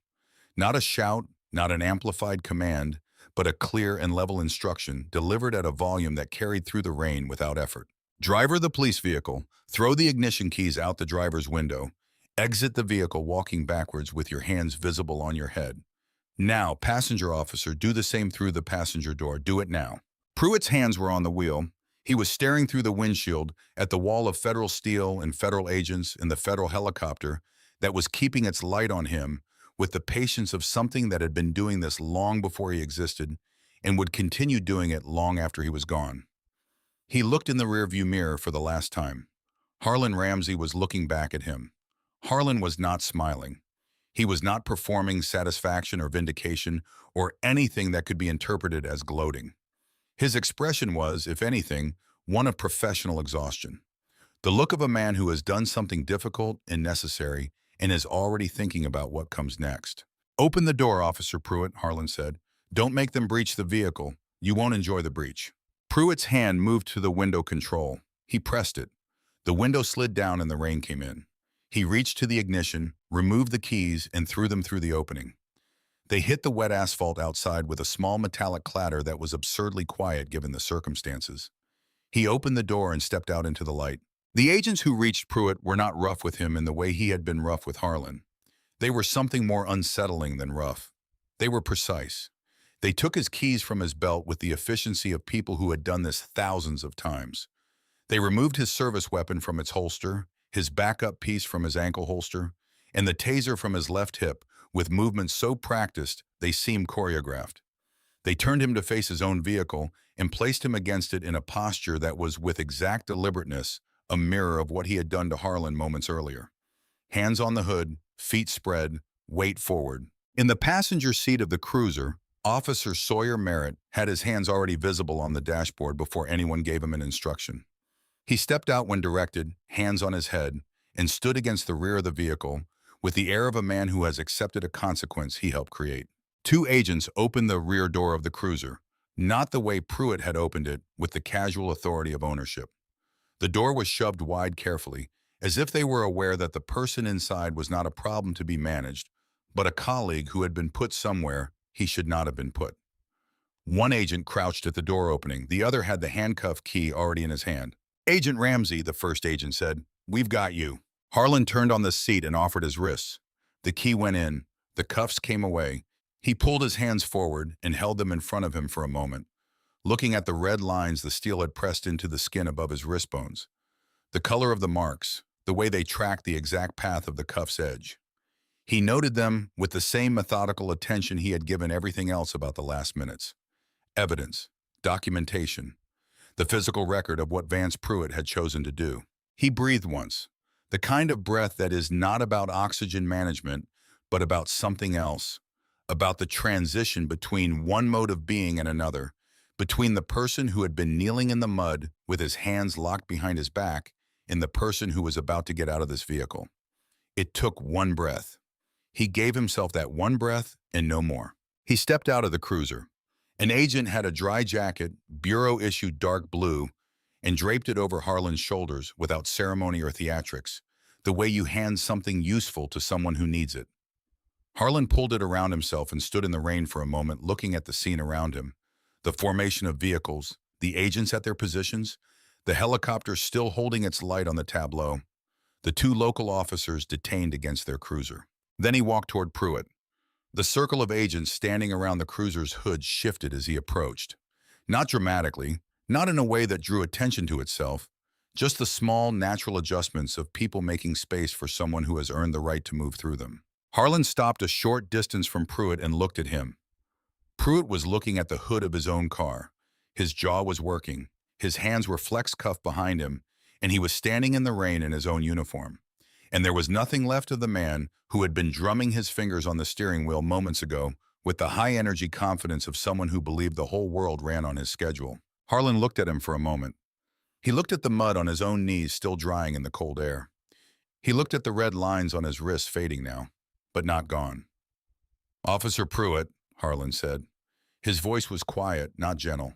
Not a shout, not an amplified command, but a clear and level instruction delivered at a volume that carried through the rain without effort. Driver the police vehicle, throw the ignition keys out the driver's window, exit the vehicle walking backwards with your hands visible on your head. Now, passenger officer, do the same through the passenger door. Do it now. Pruitt's hands were on the wheel. He was staring through the windshield at the wall of federal steel and federal agents in the federal helicopter that was keeping its light on him with the patience of something that had been doing this long before he existed and would continue doing it long after he was gone. He looked in the rearview mirror for the last time. Harlan Ramsey was looking back at him. Harlan was not smiling. He was not performing satisfaction or vindication or anything that could be interpreted as gloating. His expression was, if anything, one of professional exhaustion. The look of a man who has done something difficult and necessary and is already thinking about what comes next. "Open the door, Officer Pruitt," Harlan said. "Don't make them breach the vehicle. You won't enjoy the breach." Pruitt's hand moved to the window control. He pressed it. The window slid down and the rain came in. He reached to the ignition, removed the keys, and threw them through the opening. They hit the wet asphalt outside with a small metallic clatter that was absurdly quiet given the circumstances. He opened the door and stepped out into the light. The agents who reached Pruitt were not rough with him in the way he had been rough with Harlan. They were something more unsettling than rough. They were precise. They took his keys from his belt with the efficiency of people who had done this thousands of times. They removed his service weapon from its holster, his backup piece from his ankle holster, and the taser from his left hip with movements so practiced they seemed choreographed. They turned him to face his own vehicle and placed him against it in a posture that was, with exact deliberateness, a mirror of what he had done to Harlan moments earlier. Hands on the hood, feet spread, weight forward. In the passenger seat of the cruiser, Officer Sawyer Merritt had his hands already visible on the dashboard before anyone gave him an instruction. He stepped out when directed, hands on his head, and stood against the rear of the vehicle with the air of a man who has accepted a consequence he helped create. Two agents opened the rear door of the cruiser, not the way Pruitt had opened it, with the casual authority of ownership. The door was shoved wide carefully, as if they were aware that the person inside was not a problem to be managed, but a colleague who had been put somewhere he should not have been put. One agent crouched at the door opening. The other had the handcuff key already in his hand. "Agent Ramsey," the first agent said, "we've got you." Harlan turned on the seat and offered his wrists. The key went in. The cuffs came away. He pulled his hands forward and held them in front of him for a moment, looking at the red lines the steel had pressed into the skin above his wrist bones. The color of the marks, the way they tracked the exact path of the cuff's edge. He noted them with the same methodical attention he had given everything else about the last minutes. Evidence, documentation, the physical record of what Vance Pruitt had chosen to do. He breathed once, the kind of breath that is not about oxygen management, but about something else, about the transition between one mode of being and another, between the person who had been kneeling in the mud with his hands locked behind his back and the person who was about to get out of this vehicle. It took one breath. He gave himself that one breath and no more. He stepped out of the cruiser. An agent had a dry jacket, bureau-issued dark blue, and draped it over Harlan's shoulders without ceremony or theatrics, the way you hand something useful to someone who needs it. Harlan pulled it around himself and stood in the rain for a moment looking at the scene around him, the formation of vehicles, the agents at their positions, the helicopter still holding its light on the tableau, the two local officers detained against their cruiser. Then he walked toward Pruitt. The circle of agents standing around the cruiser's hood shifted as he approached. Not dramatically, not in a way that drew attention to itself, just the small, natural adjustments of people making space for someone who has earned the right to move through them. Harlan stopped a short distance from Pruitt and looked at him. Pruitt was looking at the hood of his own car. His jaw was working, his hands were flex-cuffed behind him, and he was standing in the rain in his own uniform. And there was nothing left of the man who had been drumming his fingers on the steering wheel moments ago with the high-energy confidence of someone who believed the whole world ran on his schedule. Harlan looked at him for a moment. He looked at the mud on his own knees still drying in the cold air. He looked at the red lines on his wrists fading now, but not gone. "Officer Pruitt," Harlan said. His voice was quiet, not gentle.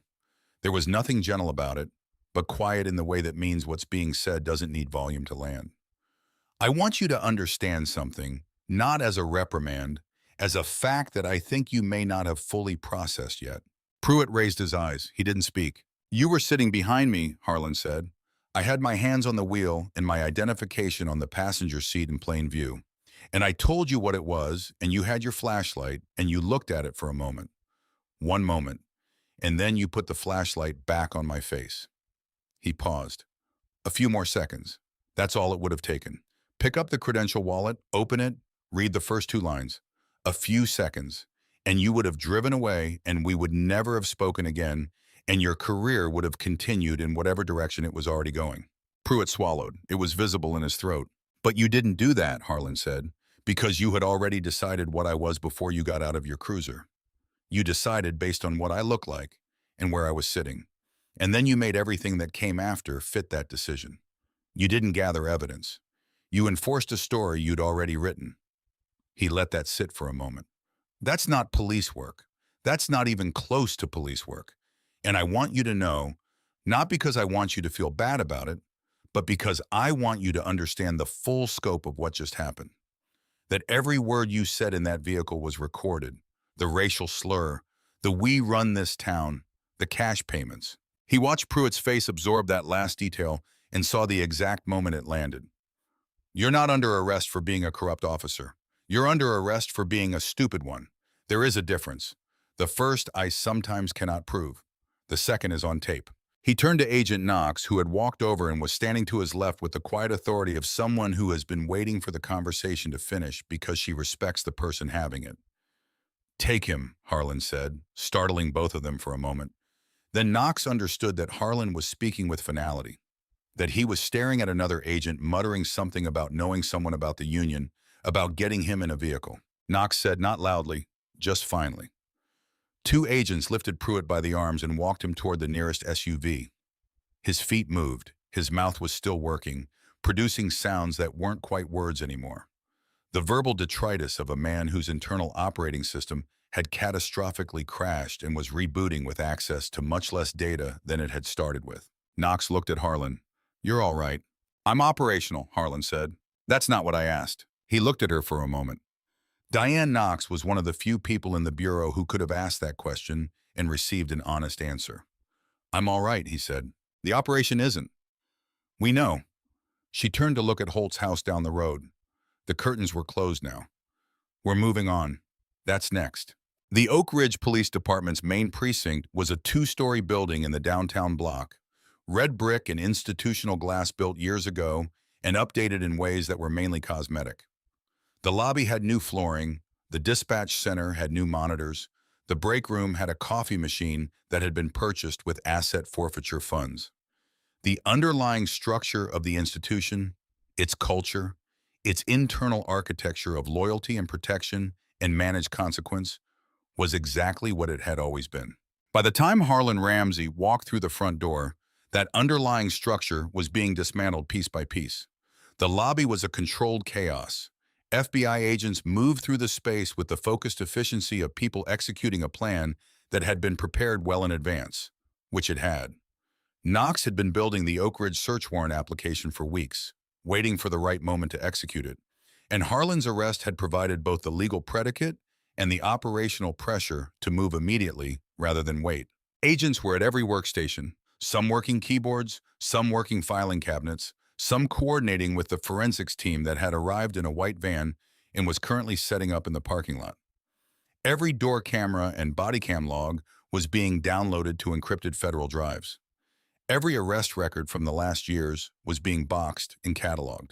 There was nothing gentle about it, but quiet in the way that means what's being said doesn't need volume to land. "I want you to understand something, not as a reprimand, as a fact that I think you may not have fully processed yet." Pruitt raised his eyes. He didn't speak. "You were sitting behind me," Harlan said. "I had my hands on the wheel and my identification on the passenger seat in plain view. And I told you what it was, and you had your flashlight, and you looked at it for a moment. One moment. And then you put the flashlight back on my face." He paused. "A few more seconds. That's all it would have taken. Pick up the credential wallet, open it, read the first two lines. A few seconds. And you would have driven away, and we would never have spoken again, and your career would have continued in whatever direction it was already going." Pruitt swallowed. It was visible in his throat. "But you didn't do that," Harlan said, "because you had already decided what I was before you got out of your cruiser. You decided based on what I looked like and where I was sitting. And then you made everything that came after fit that decision. You didn't gather evidence. You enforced a story you'd already written." He let that sit for a moment. "That's not police work. That's not even close to police work. And I want you to know, not because I want you to feel bad about it, but because I want you to understand the full scope of what just happened. That every word you said in that vehicle was recorded. The racial slur, the 'we run this town,' the cash payments." He watched Pruitt's face absorb that last detail and saw the exact moment it landed. "You're not under arrest for being a corrupt officer. You're under arrest for being a stupid one. There is a difference. The first I sometimes cannot prove. The second is on tape." He turned to Agent Knox, who had walked over and was standing to his left with the quiet authority of someone who has been waiting for the conversation to finish because she respects the person having it. "Take him," Harlan said, startling both of them for a moment. Then Knox understood that Harlan was speaking with finality, that he was staring at another agent muttering something about knowing someone about the union, about getting him in a vehicle. Knox said, not loudly, just finally. Two agents lifted Pruitt by the arms and walked him toward the nearest SUV. His feet moved. His mouth was still working, producing sounds that weren't quite words anymore. The verbal detritus of a man whose internal operating system had catastrophically crashed and was rebooting with access to much less data than it had started with. Knox looked at Harlan. "You're all right." "I'm operational," Harlan said. "That's not what I asked." He looked at her for a moment. Diane Knox was one of the few people in the Bureau who could have asked that question and received an honest answer. "I'm all right," he said. "The operation isn't." "We know." She turned to look at Holt's house down the road. The curtains were closed now. "We're moving on. That's next." The Oak Ridge Police Department's main precinct was a two-story building in the downtown block, red brick and institutional glass built years ago and updated in ways that were mainly cosmetic. The lobby had new flooring, the dispatch center had new monitors, the break room had a coffee machine that had been purchased with asset forfeiture funds. The underlying structure of the institution, its culture, its internal architecture of loyalty and protection and managed consequence, was exactly what it had always been. By the time Harlan Ramsey walked through the front door, that underlying structure was being dismantled piece by piece. The lobby was a controlled chaos. FBI agents moved through the space with the focused efficiency of people executing a plan that had been prepared well in advance, which it had. Knox had been building the Oak Ridge search warrant application for weeks, waiting for the right moment to execute it. And Harlan's arrest had provided both the legal predicate and the operational pressure to move immediately rather than wait. Agents were at every workstation, some working keyboards, some working filing cabinets, some coordinating with the forensics team that had arrived in a white van and was currently setting up in the parking lot. Every door camera and body cam log was being downloaded to encrypted federal drives. Every arrest record from the last years was being boxed and cataloged.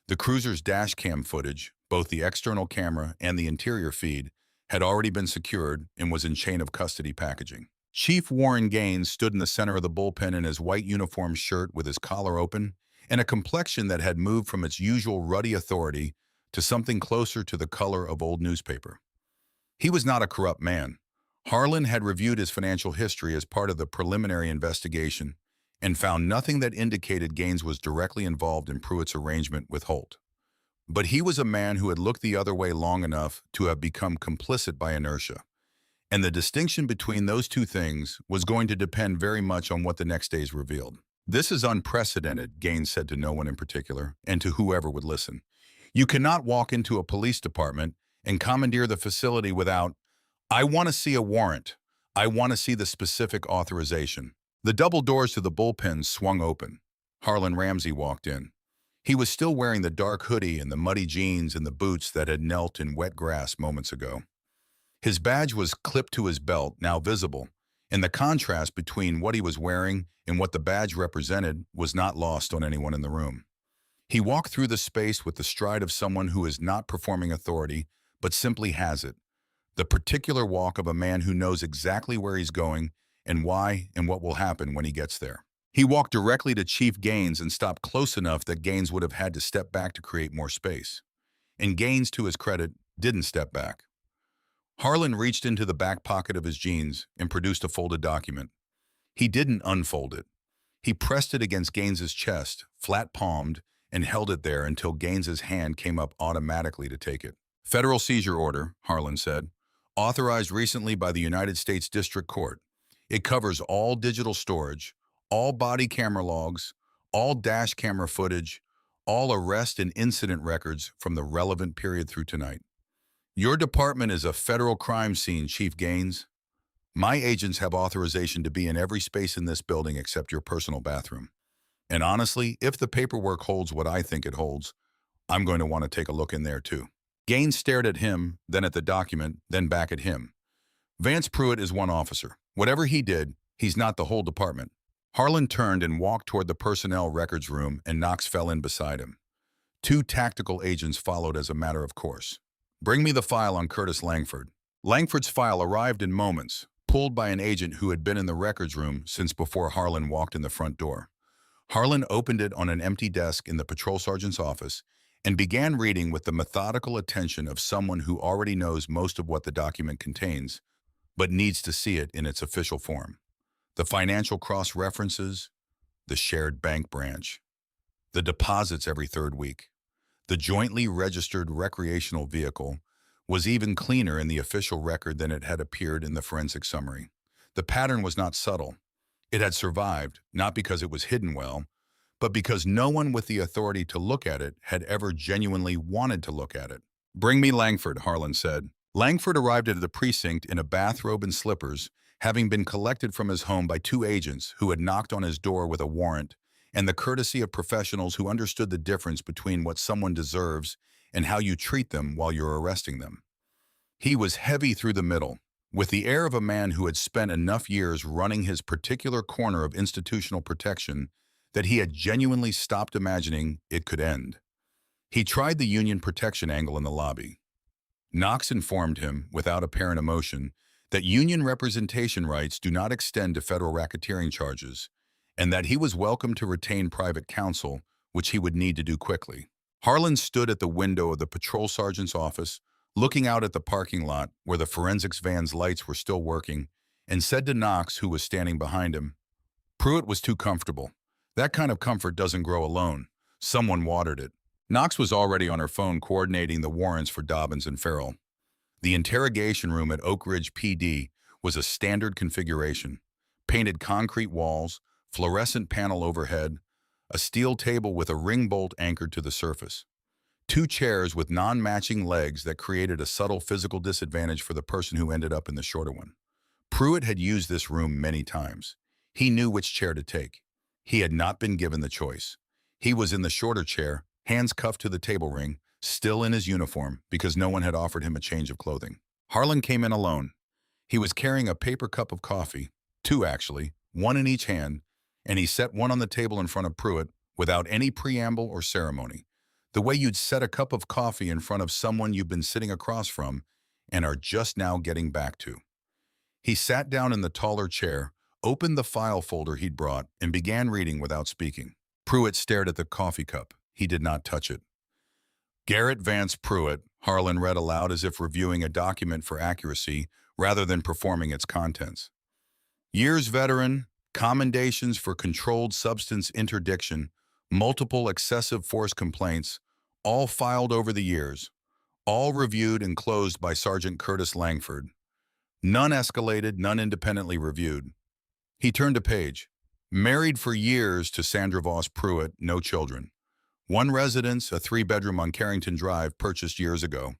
The cruiser's dash cam footage, both the external camera and the interior feed, had already been secured and was in chain of custody packaging. Chief Warren Gaines stood in the center of the bullpen in his white uniform shirt with his collar open and a complexion that had moved from its usual ruddy authority to something closer to the color of old newspaper. He was not a corrupt man. Harlan had reviewed his financial history as part of the preliminary investigation and found nothing that indicated Gaines was directly involved in Pruitt's arrangement with Holt. But he was a man who had looked the other way long enough to have become complicit by inertia. And the distinction between those two things was going to depend very much on what the next days revealed. This is unprecedented, Gaines said to no one in particular, and to whoever would listen. You cannot walk into a police department and commandeer the facility without, I want to see a warrant. I want to see the specific authorization. The double doors to the bullpen swung open. Harlan Ramsey walked in. He was still wearing the dark hoodie and the muddy jeans and the boots that had knelt in wet grass moments ago. His badge was clipped to his belt, now visible, and the contrast between what he was wearing and what the badge represented was not lost on anyone in the room. He walked through the space with the stride of someone who is not performing authority, but simply has it. The particular walk of a man who knows exactly where he's going and why and what will happen when he gets there. He walked directly to Chief Gaines and stopped close enough that Gaines would have had to step back to create more space. And Gaines, to his credit, didn't step back. Harlan reached into the back pocket of his jeans and produced a folded document. He didn't unfold it. He pressed it against Gaines's chest, flat-palmed, and held it there until Gaines's hand came up automatically to take it. Federal seizure order, Harlan said, authorized recently by the United States District Court. It covers all digital storage, all body camera logs, all dash camera footage, all arrest and incident records from the relevant period through tonight. Your department is a federal crime scene, Chief Gaines. My agents have authorization to be in every space in this building except your personal bathroom. And honestly, if the paperwork holds what I think it holds, I'm going to want to take a look in there too. Gaines stared at him, then at the document, then back at him. Vance Pruitt is one officer. Whatever he did, he's not the whole department. Harlan turned and walked toward the personnel records room, and Knox fell in beside him. Two tactical agents followed as a matter of course. Bring me the file on Curtis Langford. Langford's file arrived in moments, pulled by an agent who had been in the records room since before Harlan walked in the front door. Harlan opened it on an empty desk in the patrol sergeant's office and began reading with the methodical attention of someone who already knows most of what the document contains, but needs to see it in its official form. The financial cross-references, the shared bank branch, the deposits every third week. The jointly registered recreational vehicle was even cleaner in the official record than it had appeared in the forensic summary. The pattern was not subtle. It had survived, not because it was hidden well, but because no one with the authority to look at it had ever genuinely wanted to look at it. Bring me Langford, Harlan said. Langford arrived at the precinct in a bathrobe and slippers, having been collected from his home by two agents who had knocked on his door with a warrant, and the courtesy of professionals who understood the difference between what someone deserves and how you treat them while you're arresting them. He was heavy through the middle, with the air of a man who had spent enough years running his particular corner of institutional protection that he had genuinely stopped imagining it could end. He tried the union protection angle in the lobby. Knox informed him, without apparent emotion, that union representation rights do not extend to federal racketeering charges, and that he was welcome to retain private counsel, which he would need to do quickly. Harlan stood at the window of the patrol sergeant's office, looking out at the parking lot where the forensics van's lights were still working, and said to Knox, who was standing behind him, Pruitt was too comfortable. That kind of comfort doesn't grow alone. Someone watered it. Knox was already on her phone coordinating the warrants for Dobbins and Farrell. The interrogation room at Oak Ridge PD was a standard configuration. Painted concrete walls, fluorescent panel overhead, a steel table with a ring bolt anchored to the surface. Two chairs with non-matching legs that created a subtle physical disadvantage for the person who ended up in the shorter one. Pruitt had used this room many times. He knew which chair to take. He had not been given the choice. He was in the shorter chair, hands cuffed to the table ring, still in his uniform because no one had offered him a change of clothing. Harlan came in alone. He was carrying a paper cup of coffee, two actually, one in each hand, and he set one on the table in front of Pruitt without any preamble or ceremony, the way you'd set a cup of coffee in front of someone you've been sitting across from and are just now getting back to. He sat down in the taller chair, opened the file folder he'd brought, and began reading without speaking. Pruitt stared at the coffee cup. He did not touch it. Garrett Vance Pruitt, Harlan read aloud as if reviewing a document for accuracy rather than performing its contents. Years veteran, commendations for controlled substance interdiction, multiple excessive force complaints, all filed over the years, all reviewed and closed by Sergeant Curtis Langford. None escalated, none independently reviewed. He turned a page. Married for years to Sandra Voss Pruitt, no children. One residence, a 3-bedroom on Carrington Drive, purchased years ago.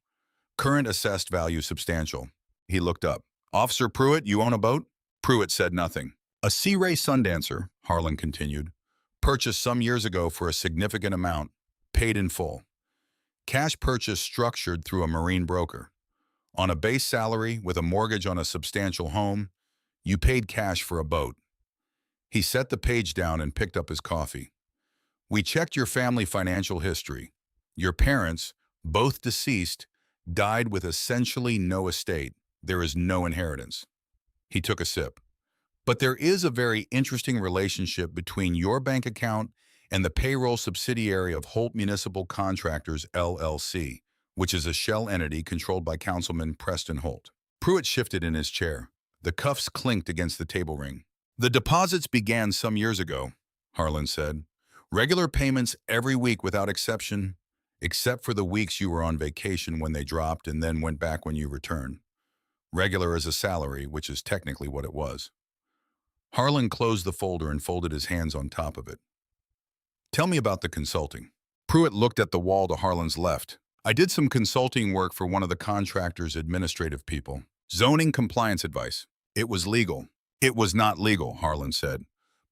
Current assessed value substantial. He looked up. Officer Pruitt, you own a boat? Pruitt said nothing. A Sea Ray Sundancer, Harlan continued, purchased some years ago for a significant amount, paid in full. Cash purchase structured through a marine broker. On a base salary with a mortgage on a substantial home, you paid cash for a boat. He set the page down and picked up his coffee. We checked your family financial history. Your parents, both deceased, died with essentially no estate. There is no inheritance. He took a sip. But there is a very interesting relationship between your bank account and the payroll subsidiary of Holt Municipal Contractors, LLC, which is a shell entity controlled by Councilman Preston Holt. Pruitt shifted in his chair. The cuffs clinked against the table ring. The deposits began some years ago, Harlan said. Regular payments every week without exception, except for the weeks you were on vacation when they dropped and then went back when you returned. Regular as a salary, which is technically what it was. Harlan closed the folder and folded his hands on top of it. Tell me about the consulting. Pruitt looked at the wall to Harlan's left. I did some consulting work for one of the contractor's administrative people. Zoning compliance advice. It was legal. It was not legal, Harlan said.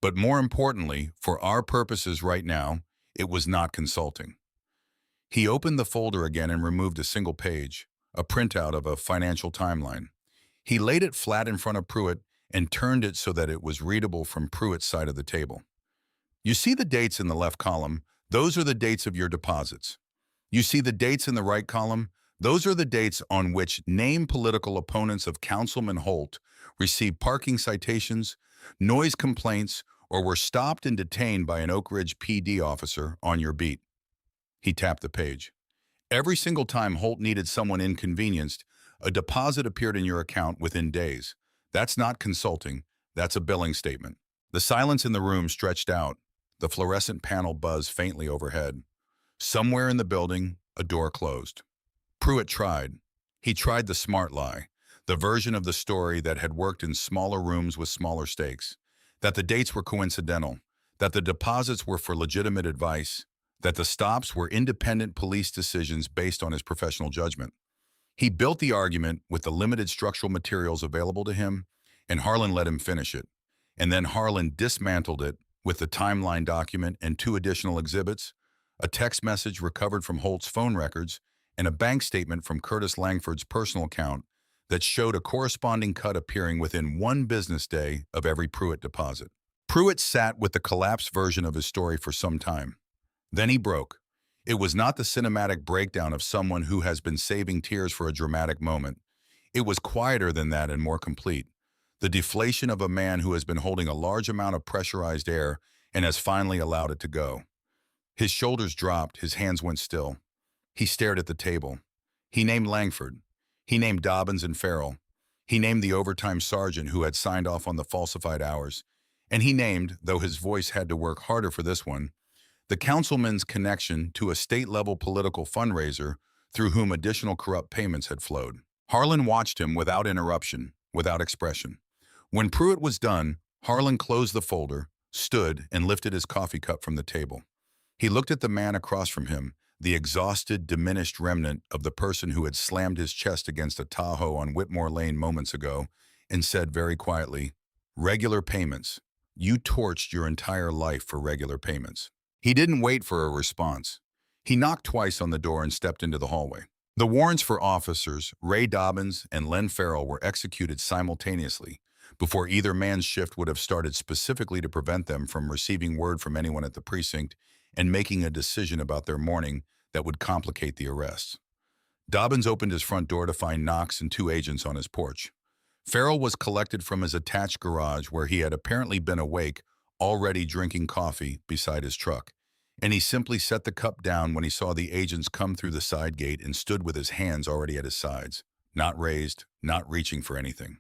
But more importantly, for our purposes right now, it was not consulting. He opened the folder again and removed a single page, a printout of a financial timeline. He laid it flat in front of Pruitt and turned it so that it was readable from Pruitt's side of the table. You see the dates in the left column? Those are the dates of your deposits. You see the dates in the right column? Those are the dates on which named political opponents of Councilman Holt received parking citations, noise complaints, or were stopped and detained by an Oak Ridge PD officer on your beat. He tapped the page. Every single time Holt needed someone inconvenienced, a deposit appeared in your account within days. That's not consulting, that's a billing statement. The silence in the room stretched out. The fluorescent panel buzzed faintly overhead. Somewhere in the building, a door closed. Pruitt tried. He tried the smart lie, the version of the story that had worked in smaller rooms with smaller stakes, that the dates were coincidental, that the deposits were for legitimate advice, that the stops were independent police decisions based on his professional judgment. He built the argument with the limited structural materials available to him, and Harlan let him finish it. And then Harlan dismantled it with the timeline document and 2 additional exhibits, a text message recovered from Holt's phone records, and a bank statement from Curtis Langford's personal account that showed a corresponding cut appearing within 1 business day of every Pruitt deposit. Pruitt sat with the collapsed version of his story for some time. Then he broke. It was not the cinematic breakdown of someone who has been saving tears for a dramatic moment. It was quieter than that and more complete. The deflation of a man who has been holding a large amount of pressurized air and has finally allowed it to go. His shoulders dropped, his hands went still. He stared at the table. He named Langford. He named Dobbins and Farrell. He named the overtime sergeant who had signed off on the falsified hours. And he named, though his voice had to work harder for this one, the councilman's connection to a state-level political fundraiser through whom additional corrupt payments had flowed. Harlan watched him without interruption, without expression. When Pruitt was done, Harlan closed the folder, stood, and lifted his coffee cup from the table. He looked at the man across from him, the exhausted, diminished remnant of the person who had slammed his chest against a Tahoe on Whitmore Lane moments ago, and said very quietly, "Regular payments. You torched your entire life for regular payments." He didn't wait for a response. He knocked twice on the door and stepped into the hallway. The warrants for officers, Ray Dobbins and Len Farrell, were executed simultaneously before either man's shift would have started, specifically to prevent them from receiving word from anyone at the precinct and making a decision about their morning that would complicate the arrests. Dobbins opened his front door to find Knox and 2 agents on his porch. Farrell was collected from his attached garage where he had apparently been awake, already drinking coffee beside his truck. And he simply set the cup down when he saw the agents come through the side gate and stood with his hands already at his sides, not raised, not reaching for anything.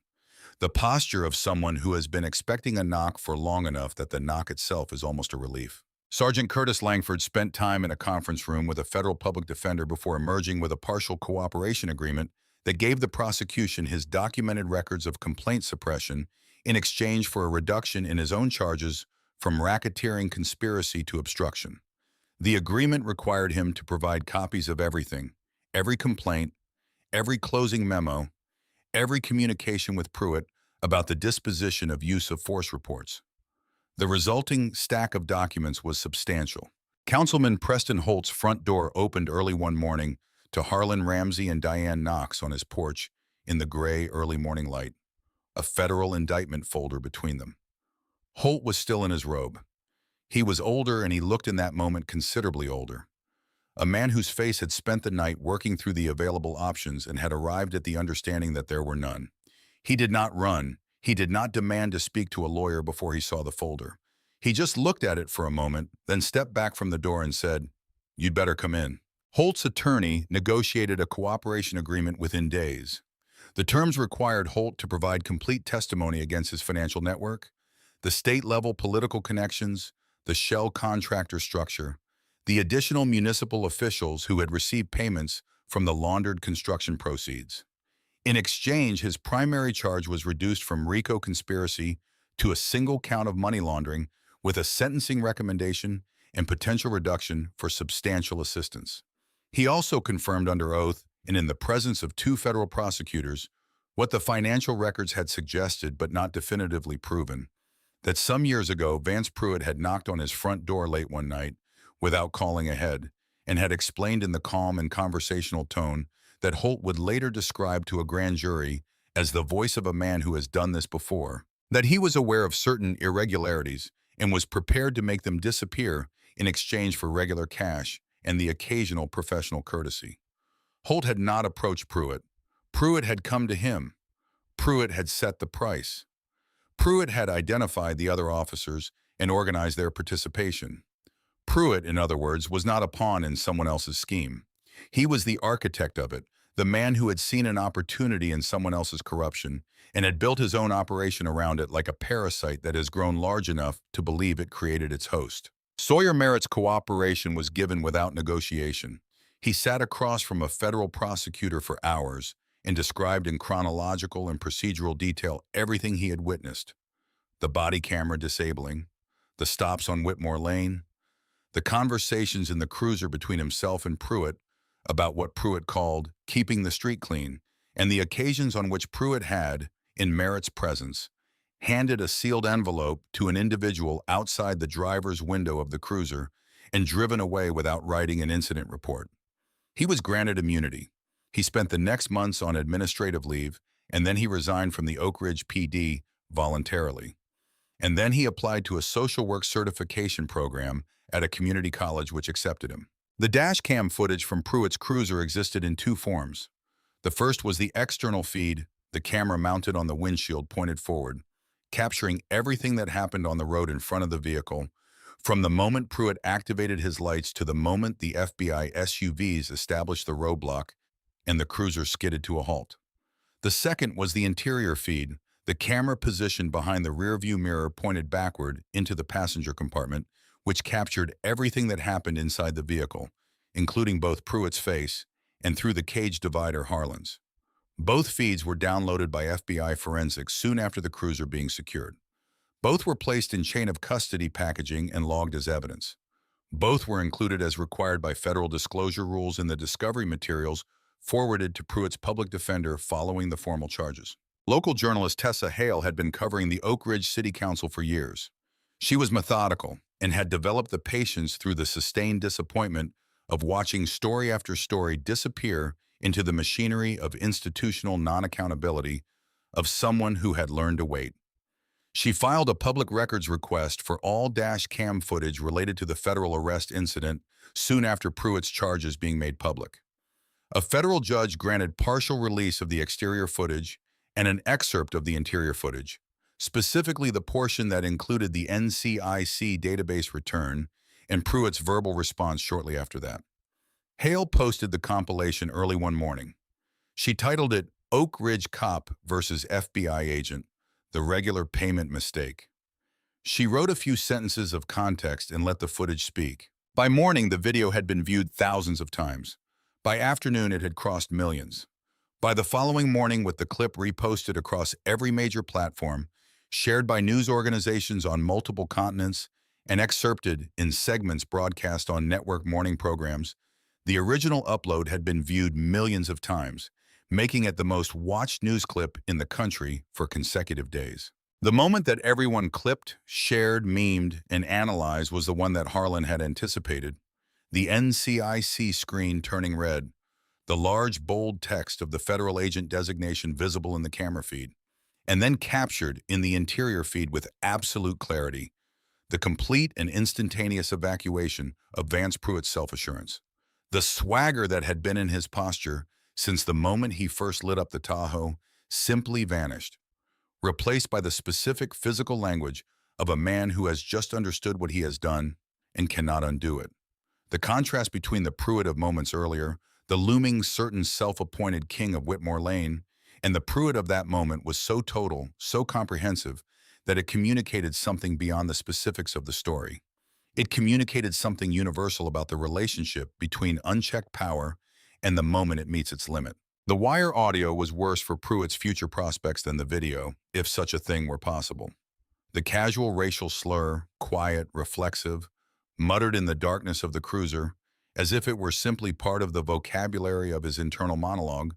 The posture of someone who has been expecting a knock for long enough that the knock itself is almost a relief. Sergeant Curtis Langford spent time in a conference room with a federal public defender before emerging with a partial cooperation agreement that gave the prosecution his documented records of complaint suppression in exchange for a reduction in his own charges from racketeering conspiracy to obstruction. The agreement required him to provide copies of everything, every complaint, every closing memo, every communication with Pruitt about the disposition of use of force reports. The resulting stack of documents was substantial. Councilman Preston Holt's front door opened early one morning to Harlan Ramsey and Diane Knox on his porch in the gray early morning light, a federal indictment folder between them. Holt was still in his robe. He was older, and he looked in that moment considerably older. A man whose face had spent the night working through the available options and had arrived at the understanding that there were none. He did not run. He did not demand to speak to a lawyer before he saw the folder. He just looked at it for a moment, then stepped back from the door and said, "You'd better come in." Holt's attorney negotiated a cooperation agreement within days. The terms required Holt to provide complete testimony against his financial network, the state-level political connections, the shell contractor structure, the additional municipal officials who had received payments from the laundered construction proceeds. In exchange, his primary charge was reduced from RICO conspiracy to a single count of money laundering with a sentencing recommendation and potential reduction for substantial assistance. He also confirmed under oath and in the presence of two federal prosecutors what the financial records had suggested but not definitively proven, that some years ago Vance Pruitt had knocked on his front door late one night without calling ahead and had explained in the calm and conversational tone that Holt would later describe to a grand jury as the voice of a man who has done this before, that he was aware of certain irregularities and was prepared to make them disappear in exchange for regular cash and the occasional professional courtesy. Holt had not approached Pruitt. Pruitt had come to him. Pruitt had set the price. Pruitt had identified the other officers and organized their participation. Pruitt, in other words, was not a pawn in someone else's scheme. He was the architect of it, the man who had seen an opportunity in someone else's corruption and had built his own operation around it like a parasite that has grown large enough to believe it created its host. Sawyer Merritt's cooperation was given without negotiation. He sat across from a federal prosecutor for hours and described in chronological and procedural detail everything he had witnessed: the body camera disabling, the stops on Whitmore Lane, the conversations in the cruiser between himself and Pruitt about what Pruitt called keeping the street clean, and the occasions on which Pruitt had, in Merritt's presence, handed a sealed envelope to an individual outside the driver's window of the cruiser and driven away without writing an incident report. He was granted immunity. He spent the next months on administrative leave, and then he resigned from the Oak Ridge PD voluntarily. And then he applied to a social work certification program at a community college which accepted him. The dash cam footage from Pruitt's cruiser existed in two forms. The first was the external feed, the camera mounted on the windshield pointed forward, capturing everything that happened on the road in front of the vehicle, from the moment Pruitt activated his lights to the moment the FBI SUVs established the roadblock and the cruiser skidded to a halt. The second was the interior feed, the camera positioned behind the rearview mirror pointed backward into the passenger compartment, which captured everything that happened inside the vehicle, including both Pruitt's face and through the cage divider Harlan's. Both feeds were downloaded by FBI forensics soon after the cruiser being secured. Both were placed in chain of custody packaging and logged as evidence. Both were included as required by federal disclosure rules in the discovery materials forwarded to Pruitt's public defender following the formal charges. Local journalist Tessa Hale had been covering the Oak Ridge City Council for years. She was methodical and had developed the patience through the sustained disappointment of watching story after story disappear into the machinery of institutional non-accountability of someone who had learned to wait. She filed a public records request for all dash cam footage related to the federal arrest incident soon after Pruitt's charges being made public. A federal judge granted partial release of the exterior footage, and an excerpt of the interior footage, specifically the portion that included the NCIC database return and Pruitt's verbal response shortly after that. Hale posted the compilation early one morning. She titled it Oak Ridge Cop versus FBI Agent, The Regular Payment Mistake. She wrote a few sentences of context and let the footage speak. By morning, the video had been viewed thousands of times. By afternoon, it had crossed millions. By the following morning, with the clip reposted across every major platform, shared by news organizations on multiple continents, and excerpted in segments broadcast on network morning programs, the original upload had been viewed millions of times, making it the most watched news clip in the country for consecutive days. The moment that everyone clipped, shared, memed, and analyzed was the one that Harlan had anticipated. The NCIC screen turning red, the large, bold text of the federal agent designation visible in the camera feed, and then captured in the interior feed with absolute clarity, the complete and instantaneous evacuation of Vance Pruitt's self-assurance. The swagger that had been in his posture since the moment he first lit up the Tahoe simply vanished, replaced by the specific physical language of a man who has just understood what he has done and cannot undo it. The contrast between the Pruitt of moments earlier, the looming certain self-appointed king of Whitmore Lane, and the Pruitt of that moment was so total, so comprehensive, that it communicated something beyond the specifics of the story. It communicated something universal about the relationship between unchecked power and the moment it meets its limit. The wire audio was worse for Pruitt's future prospects than the video, if such a thing were possible. The casual racial slur, quiet, reflexive, muttered in the darkness of the cruiser, as if it were simply part of the vocabulary of his internal monologue,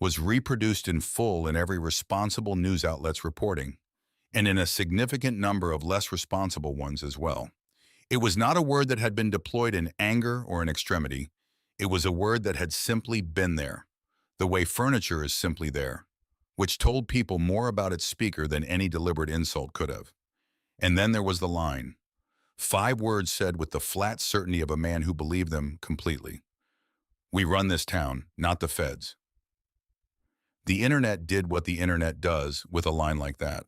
was reproduced in full in every responsible news outlet's reporting, and in a significant number of less responsible ones as well. It was not a word that had been deployed in anger or in extremity. It was a word that had simply been there, the way furniture is simply there, which told people more about its speaker than any deliberate insult could have. And then there was the line. 5 words said with the flat certainty of a man who believed them completely. We run this town, not the feds. The internet did what the internet does with a line like that.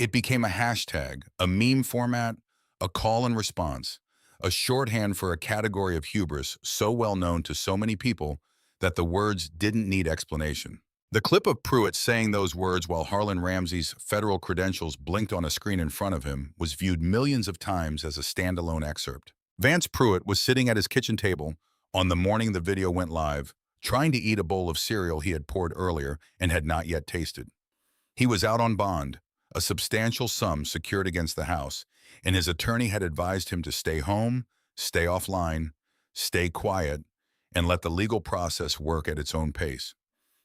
It became a hashtag, a meme format, a call and response, a shorthand for a category of hubris so well known to so many people that the words didn't need explanation. The clip of Pruitt saying those words while Harlan Ramsey's federal credentials blinked on a screen in front of him was viewed millions of times as a standalone excerpt. Vance Pruitt was sitting at his kitchen table on the morning the video went live, trying to eat a bowl of cereal he had poured earlier and had not yet tasted. He was out on bond, a substantial sum secured against the house, and his attorney had advised him to stay home, stay offline, stay quiet, and let the legal process work at its own pace.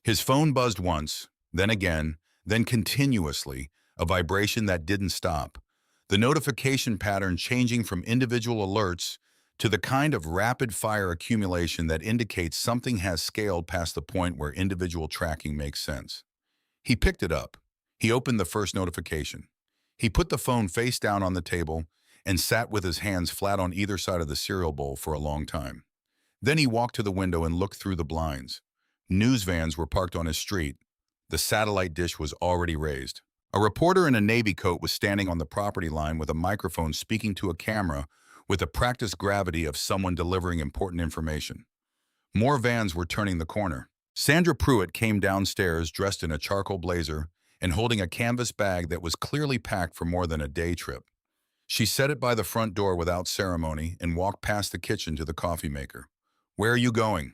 His phone buzzed once, then again, then continuously, a vibration that didn't stop, the notification pattern changing from individual alerts to the kind of rapid-fire accumulation that indicates something has scaled past the point where individual tracking makes sense. He picked it up. He opened the first notification. He put the phone face down on the table and sat with his hands flat on either side of the cereal bowl for a long time. Then he walked to the window and looked through the blinds. News vans were parked on his street. The satellite dish was already raised. A reporter in a navy coat was standing on the property line with a microphone speaking to a camera with the practiced gravity of someone delivering important information. More vans were turning the corner. Sandra Pruitt came downstairs dressed in a charcoal blazer and holding a canvas bag that was clearly packed for more than a day trip. She set it by the front door without ceremony and walked past the kitchen to the coffee maker. "Where are you going?"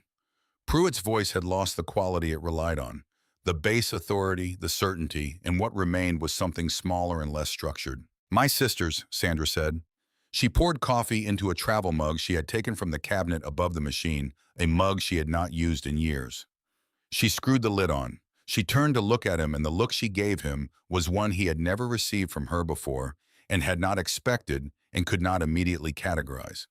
Pruitt's voice had lost the quality it relied on, the base authority, the certainty, and what remained was something smaller and less structured. "My sister's," Sandra said. She poured coffee into a travel mug she had taken from the cabinet above the machine, a mug she had not used in years. She screwed the lid on. She turned to look at him, and the look she gave him was one he had never received from her before and had not expected and could not immediately categorize.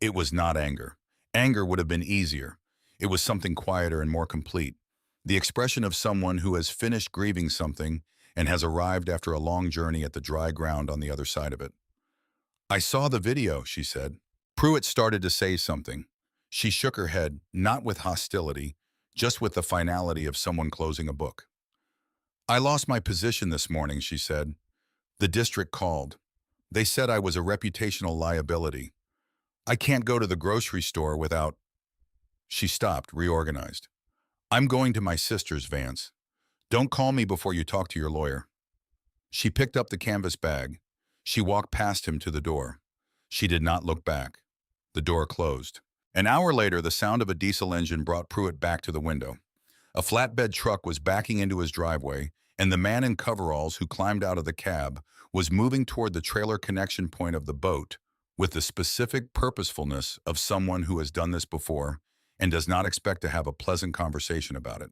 It was not anger. Anger would have been easier. It was something quieter and more complete. The expression of someone who has finished grieving something and has arrived after a long journey at the dry ground on the other side of it. "I saw the video," she said. Pruitt started to say something. She shook her head, not with hostility, just with the finality of someone closing a book. I lost my position this morning, she said. The district called. They said I was a reputational liability. I can't go to the grocery store without... She stopped, reorganized. I'm going to my sister's, Vance. Don't call me before you talk to your lawyer. She picked up the canvas bag. She walked past him to the door. She did not look back. The door closed. An hour later, the sound of a diesel engine brought Pruitt back to the window. A flatbed truck was backing into his driveway, and the man in coveralls who climbed out of the cab was moving toward the trailer connection point of the boat with the specific purposefulness of someone who has done this before and does not expect to have a pleasant conversation about it.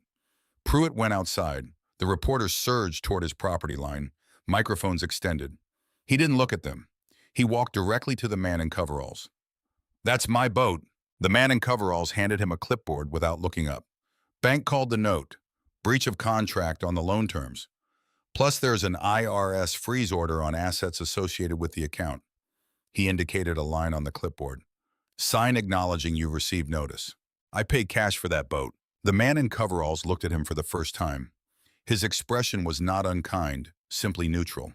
Pruitt went outside. The reporters surged toward his property line, microphones extended. He didn't look at them. He walked directly to the man in coveralls. That's my boat. The man in coveralls handed him a clipboard without looking up. Bank called the note. Breach of contract on the loan terms. Plus there's an IRS freeze order on assets associated with the account. He indicated a line on the clipboard. Sign acknowledging you received notice. I paid cash for that boat. The man in coveralls looked at him for the first time. His expression was not unkind, simply neutral.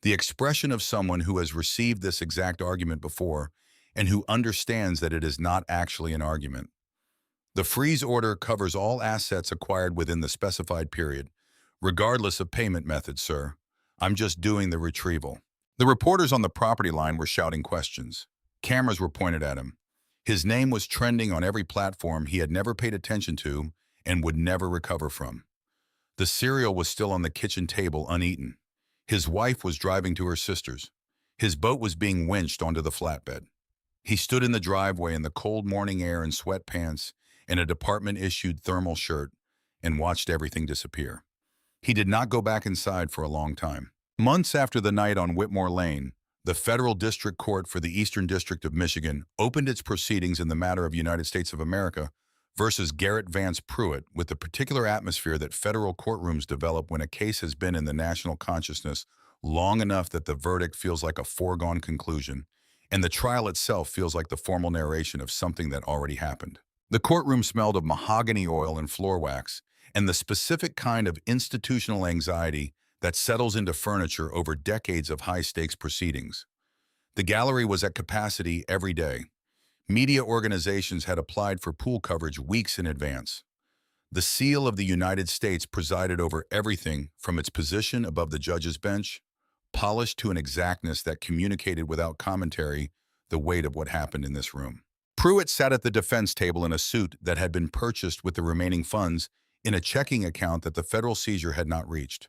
The expression of someone who has received this exact argument before and who understands that it is not actually an argument. The freeze order covers all assets acquired within the specified period, regardless of payment method, sir. I'm just doing the retrieval. The reporters on the property line were shouting questions. Cameras were pointed at him. His name was trending on every platform he had never paid attention to and would never recover from. The cereal was still on the kitchen table uneaten. His wife was driving to her sister's. His boat was being winched onto the flatbed. He stood in the driveway in the cold morning air in sweatpants and a department-issued thermal shirt and watched everything disappear. He did not go back inside for a long time. Months after the night on Whitmore Lane, the Federal District Court for the Eastern District of Michigan opened its proceedings in the matter of United States of America versus Garrett Vance Pruitt with the particular atmosphere that federal courtrooms develop when a case has been in the national consciousness long enough that the verdict feels like a foregone conclusion, and the trial itself feels like the formal narration of something that already happened. The courtroom smelled of mahogany oil and floor wax, and the specific kind of institutional anxiety that settles into furniture over decades of high-stakes proceedings. The gallery was at capacity every day. Media organizations had applied for pool coverage weeks in advance. The seal of the United States presided over everything from its position above the judge's bench, polished to an exactness that communicated without commentary the weight of what happened in this room. Pruitt sat at the defense table in a suit that had been purchased with the remaining funds in a checking account that the federal seizure had not reached.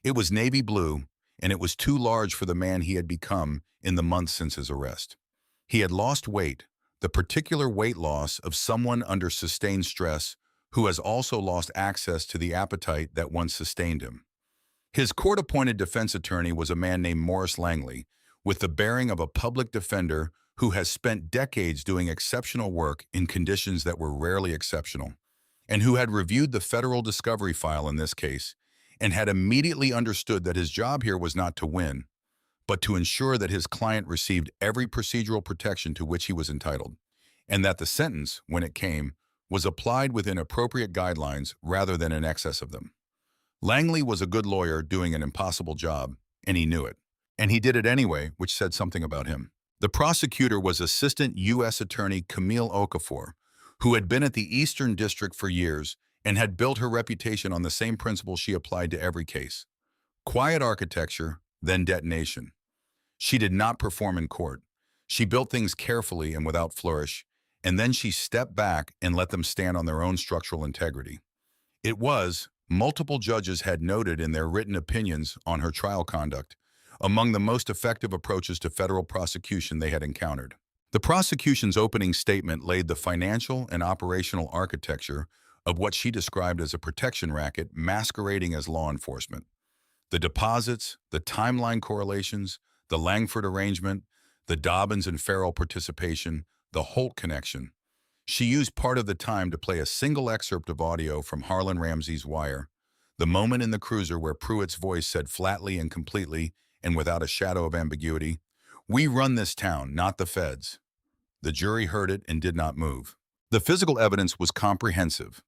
It was navy blue, and it was too large for the man he had become in the months since his arrest. He had lost weight, the particular weight loss of someone under sustained stress who has also lost access to the appetite that once sustained him. His court-appointed defense attorney was a man named Morris Langley, with the bearing of a public defender who has spent decades doing exceptional work in conditions that were rarely exceptional, and who had reviewed the federal discovery file in this case and had immediately understood that his job here was not to win, but to ensure that his client received every procedural protection to which he was entitled, and that the sentence, when it came, was applied within appropriate guidelines rather than in excess of them. Langley was a good lawyer doing an impossible job, and he knew it. And he did it anyway, which said something about him. The prosecutor was Assistant U.S. Attorney Camille Okafor, who had been at the Eastern District for years and had built her reputation on the same principle she applied to every case. Quiet architecture, then detonation. She did not perform in court. She built things carefully and without flourish, and then she stepped back and let them stand on their own structural integrity. It was, multiple judges had noted in their written opinions on her trial conduct, among the most effective approaches to federal prosecution they had encountered. The prosecution's opening statement laid the financial and operational architecture of what she described as a protection racket masquerading as law enforcement. The deposits, the timeline correlations, the Langford arrangement, the Dobbins and Farrell participation, the Holt connection. She used part of the time to play a single excerpt of audio from Harlan Ramsey's Wire, the moment in the cruiser where Pruitt's voice said flatly and completely, and without a shadow of ambiguity, "We run this town, not the feds." The jury heard it and did not move. The physical evidence was comprehensive.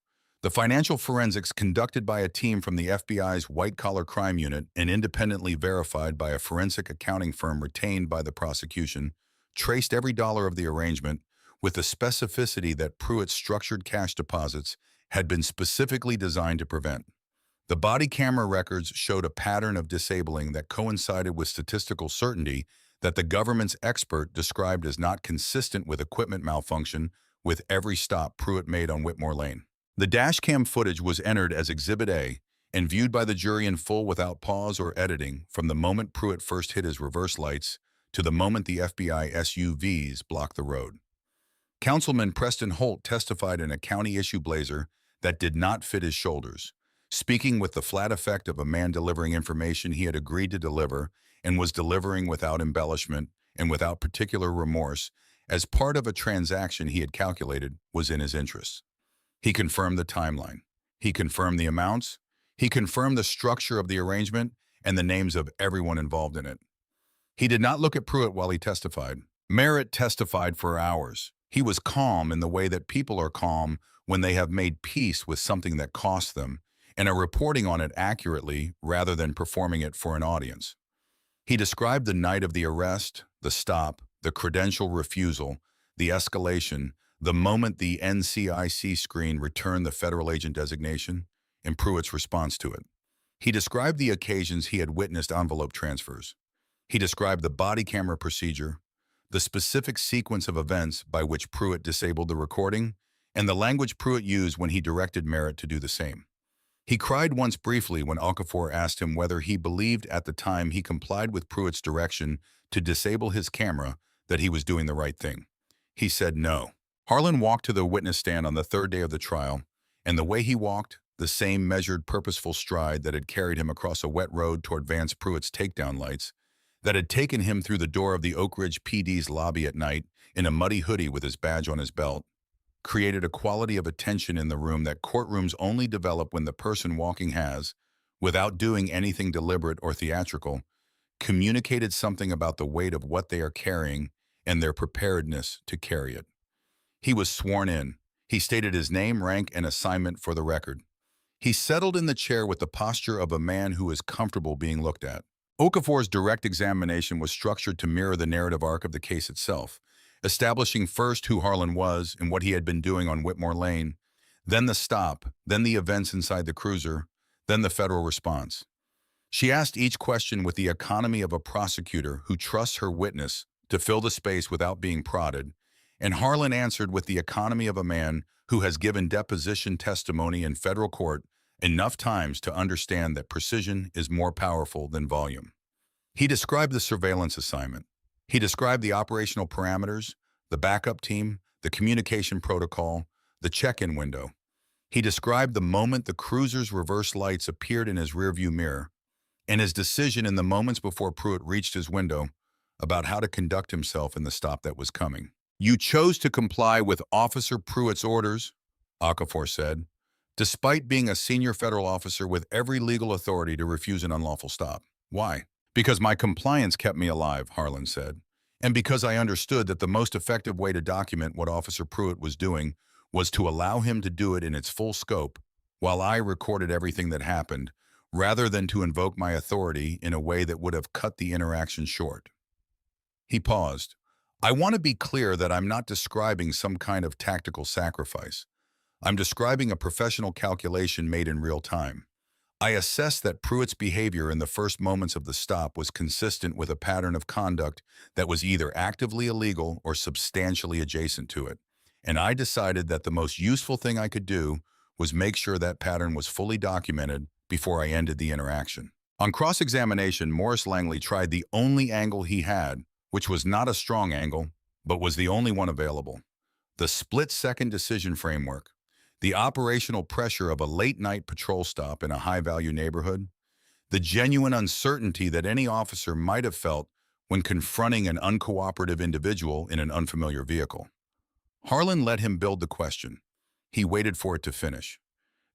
The financial forensics conducted by a team from the FBI's white-collar crime unit and independently verified by a forensic accounting firm retained by the prosecution traced every dollar of the arrangement with the specificity that Pruitt's structured cash deposits had been specifically designed to prevent. The body camera records showed a pattern of disabling that coincided with statistical certainty that the government's expert described as not consistent with equipment malfunction with every stop Pruitt made on Whitmore Lane. The dashcam footage was entered as Exhibit A and viewed by the jury in full without pause or editing from the moment Pruitt first hit his reverse lights to the moment the FBI SUVs blocked the road. Councilman Preston Holt testified in a county-issue blazer that did not fit his shoulders, speaking with the flat effect of a man delivering information he had agreed to deliver and was delivering without embellishment and without particular remorse as part of a transaction he had calculated was in his interests. He confirmed the timeline. He confirmed the amounts. He confirmed the structure of the arrangement and the names of everyone involved in it. He did not look at Pruitt while he testified. Merritt testified for hours. He was calm in the way that people are calm when they have made peace with something that cost them and are reporting on it accurately rather than performing it for an audience. He described the night of the arrest, the stop, the credential refusal, the escalation, the moment the NCIC screen returned the federal agent designation, and Pruitt's response to it. He described the occasions he had witnessed envelope transfers. He described the body camera procedure, the specific sequence of events by which Pruitt disabled the recording, and the language Pruitt used when he directed Merritt to do the same. He cried once briefly when Okafor asked him whether he believed at the time he complied with Pruitt's direction to disable his camera that he was doing the right thing. He said no. Harlan walked to the witness stand on the third day of the trial, and the way he walked, the same measured, purposeful stride that had carried him across a wet road toward Vance Pruitt's takedown lights, that had taken him through the door of the Oak Ridge PD's lobby at night in a muddy hoodie with his badge on his belt, created a quality of attention in the room that courtrooms only develop when the person walking has, without doing anything deliberate or theatrical, communicated something about the weight of what they are carrying and their preparedness to carry it. He was sworn in. He stated his name, rank, and assignment for the record. He settled in the chair with the posture of a man who is comfortable being looked at. Okafor's direct examination was structured to mirror the narrative arc of the case itself, establishing first who Harlan was and what he had been doing on Whitmore Lane, then the stop, then the events inside the cruiser, then the federal response. She asked each question with the economy of a prosecutor who trusts her witness to fill the space without being prodded, and Harlan answered with the economy of a man who has given deposition testimony in federal court enough times to understand that precision is more powerful than volume. He described the surveillance assignment. He described the operational parameters, the backup team, the communication protocol, the check-in window. He described the moment the cruiser's reverse lights appeared in his rearview mirror, and his decision in the moments before Pruitt reached his window about how to conduct himself in the stop that was coming. "You chose to comply with Officer Pruitt's orders," Okafor said, "despite being a senior federal officer with every legal authority to refuse an unlawful stop. Why?" "Because my compliance kept me alive," Harlan said, "and because I understood that the most effective way to document what Officer Pruitt was doing was to allow him to do it in its full scope while I recorded everything that happened, rather than to invoke my authority in a way that would have cut the interaction short." He paused. "I want to be clear that I'm not describing some kind of tactical sacrifice. I'm describing a professional calculation made in real time. I assessed that Pruitt's behavior in the first moments of the stop was consistent with a pattern of conduct that was either actively illegal or substantially adjacent to it, and I decided that the most useful thing I could do was make sure that pattern was fully documented before I ended the interaction." On cross-examination, Morris Langley tried the only angle he had, which was not a strong angle, but was the only one available: the split-second decision framework. The operational pressure of a late-night patrol stop in a high-value neighborhood, the genuine uncertainty that any officer might have felt when confronting an uncooperative individual in an unfamiliar vehicle. Harlan let him build the question. He waited for it to finish.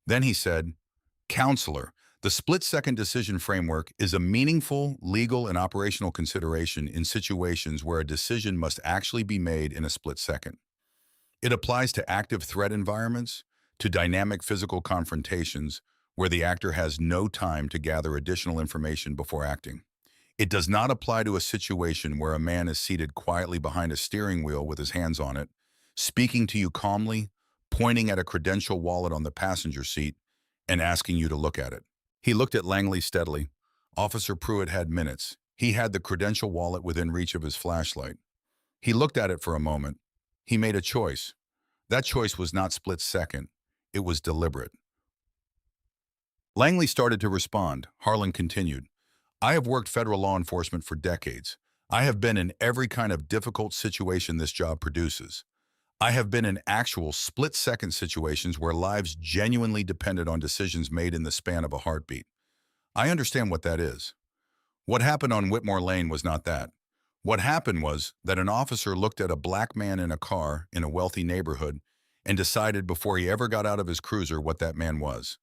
Then he said, "Counselor, the split-second decision framework is a meaningful legal and operational consideration in situations where a decision must actually be made in a split second. It applies to active threat environments, to dynamic physical confrontations where the actor has no time to gather additional information before acting. It does not apply to a situation where a man is seated quietly behind a steering wheel with his hands on it, speaking to you calmly, pointing at a credential wallet on the passenger seat, and asking you to look at it. He looked at Langley steadily. Officer Pruitt had minutes. He had the credential wallet within reach of his flashlight. He looked at it for a moment. He made a choice. That choice was not split second. It was deliberate. Langley started to respond. Harlan continued. I have worked federal law enforcement for decades. I have been in every kind of difficult situation this job produces. I have been in actual split-second situations where lives genuinely depended on decisions made in the span of a heartbeat. I understand what that is. What happened on Whitmore Lane was not that. What happened was that an officer looked at a black man in a car in a wealthy neighborhood and decided before he ever got out of his cruiser what that man was.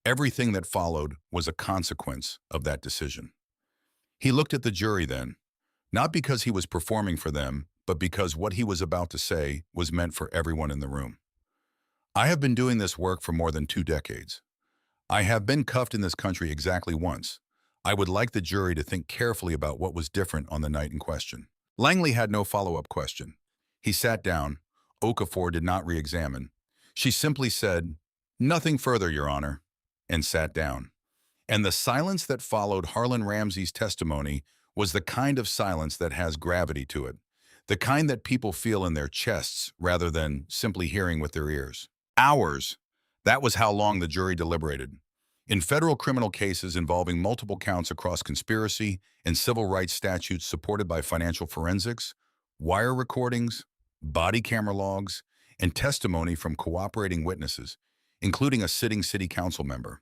Everything that followed was a consequence of that decision. He looked at the jury then, not because he was performing for them, but because what he was about to say was meant for everyone in the room. I have been doing this work for more than 2 decades. I have been cuffed in this country exactly once. I would like the jury to think carefully about what was different on the night in question. Langley had no follow-up question. He sat down. Okafor did not re-examine. She simply said, "Nothing further, Your Honor," and sat down. And the silence that followed Harlan Ramsey's testimony was the kind of silence that has gravity to it, the kind that people feel in their chests rather than simply hearing with their ears. Hours. That was how long the jury deliberated. In federal criminal cases involving multiple counts across conspiracy and civil rights statutes supported by financial forensics, wire recordings, body camera logs, and testimony from cooperating witnesses, including a sitting city council member.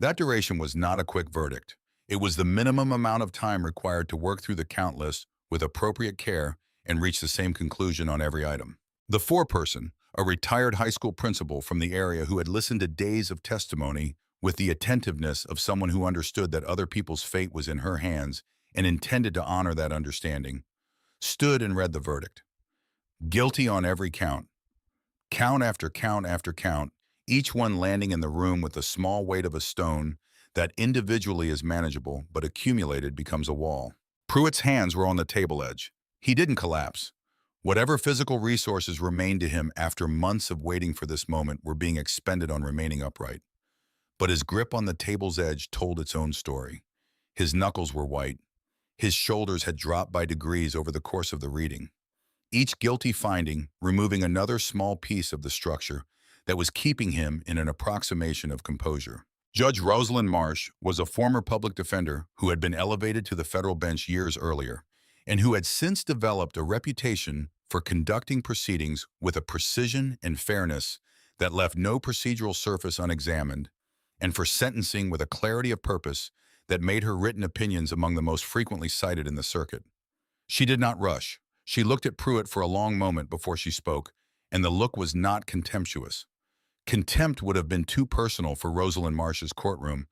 That duration was not a quick verdict. It was the minimum amount of time required to work through the count list with appropriate care and reach the same conclusion on every item. The foreperson, a retired high school principal from the area who had listened to days of testimony with the attentiveness of someone who understood that other people's fate was in her hands and intended to honor that understanding, stood and read the verdict. Guilty on every count. Count after count after count, each one landing in the room with the small weight of a stone that individually is manageable but accumulated becomes a wall. Pruitt's hands were on the table edge. He didn't collapse. Whatever physical resources remained to him after months of waiting for this moment were being expended on remaining upright. But his grip on the table's edge told its own story. His knuckles were white. His shoulders had dropped by degrees over the course of the reading. Each guilty finding removing another small piece of the structure that was keeping him in an approximation of composure. Judge Rosalind Marsh was a former public defender who had been elevated to the federal bench years earlier and who had since developed a reputation for conducting proceedings with a precision and fairness that left no procedural surface unexamined, and for sentencing with a clarity of purpose that made her written opinions among the most frequently cited in the circuit. She did not rush. She looked at Pruitt for a long moment before she spoke, and the look was not contemptuous. Contempt would have been too personal for Rosalind Marsh's courtroom,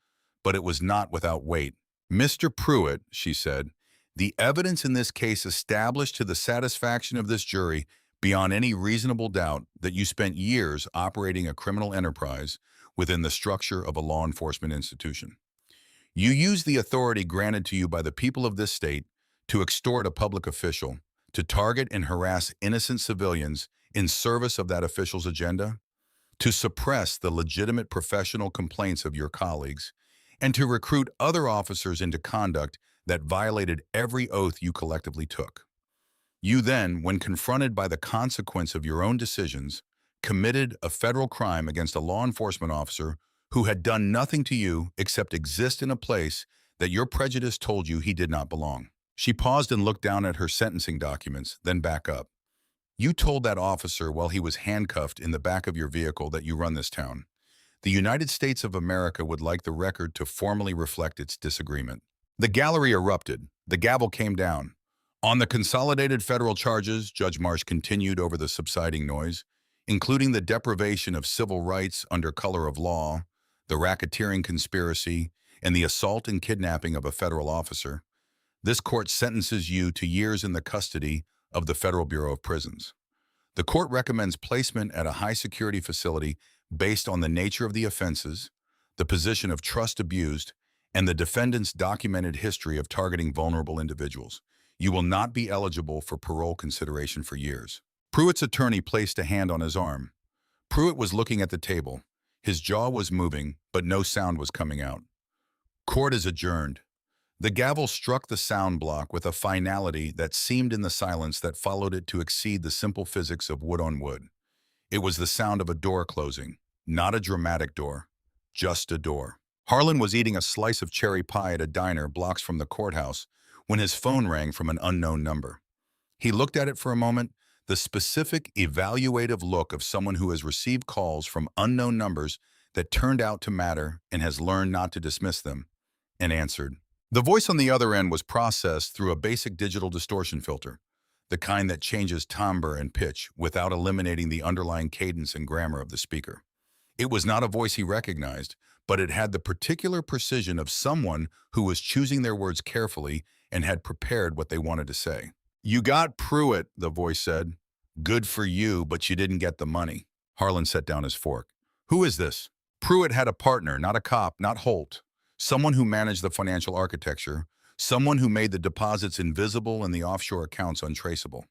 but it was not without weight. "Mr. Pruitt," she said, "the evidence in this case established to the satisfaction of this jury beyond any reasonable doubt that you spent years operating a criminal enterprise within the structure of a law enforcement institution. You used the authority granted to you by the people of this state to extort a public official, to target and harass innocent civilians in service of that official's agenda, to suppress the legitimate professional complaints of your colleagues, and to recruit other officers into conduct that violated every oath you collectively took. You then, when confronted by the consequence of your own decisions, committed a federal crime against a law enforcement officer who had done nothing to you except exist in a place that your prejudice told you he did not belong." She paused and looked down at her sentencing documents, then back up. "You told that officer while he was handcuffed in the back of your vehicle that you run this town. The United States of America would like the record to formally reflect its disagreement." The gallery erupted. The gavel came down. "On the consolidated federal charges," Judge Marsh continued over the subsiding noise, "including the deprivation of civil rights under color of law, the racketeering conspiracy, and the assault and kidnapping of a federal officer, this court sentences you to years in the custody of the Federal Bureau of Prisons. The court recommends placement at a high-security facility based on the nature of the offenses, the position of trust abused, and the defendant's documented history of targeting vulnerable individuals. You will not be eligible for parole consideration for years. Pruitt's attorney placed a hand on his arm. Pruitt was looking at the table. His jaw was moving, but no sound was coming out. Court is adjourned. The gavel struck the sound block with a finality that seemed in the silence that followed it to exceed the simple physics of wood on wood. It was the sound of a door closing, not a dramatic door, just a door. Harlan was eating a slice of cherry pie at a diner blocks from the courthouse when his phone rang from an unknown number. He looked at it for a moment, the specific, evaluative look of someone who has received calls from unknown numbers that turned out to matter and has learned not to dismiss them, and answered. The voice on the other end was processed through a basic digital distortion filter, the kind that changes timbre and pitch without eliminating the underlying cadence and grammar of the speaker. It was not a voice he recognized, but it had the particular precision of someone who was choosing their words carefully and had prepared what they wanted to say. "You got Pruitt," the voice said. "Good for you, but you didn't get the money." Harlan set down his fork. "Who is this?" Pruitt had a partner, not a cop, not Holt. Someone who managed the financial architecture, someone who made the deposits invisible and the offshore accounts untraceable.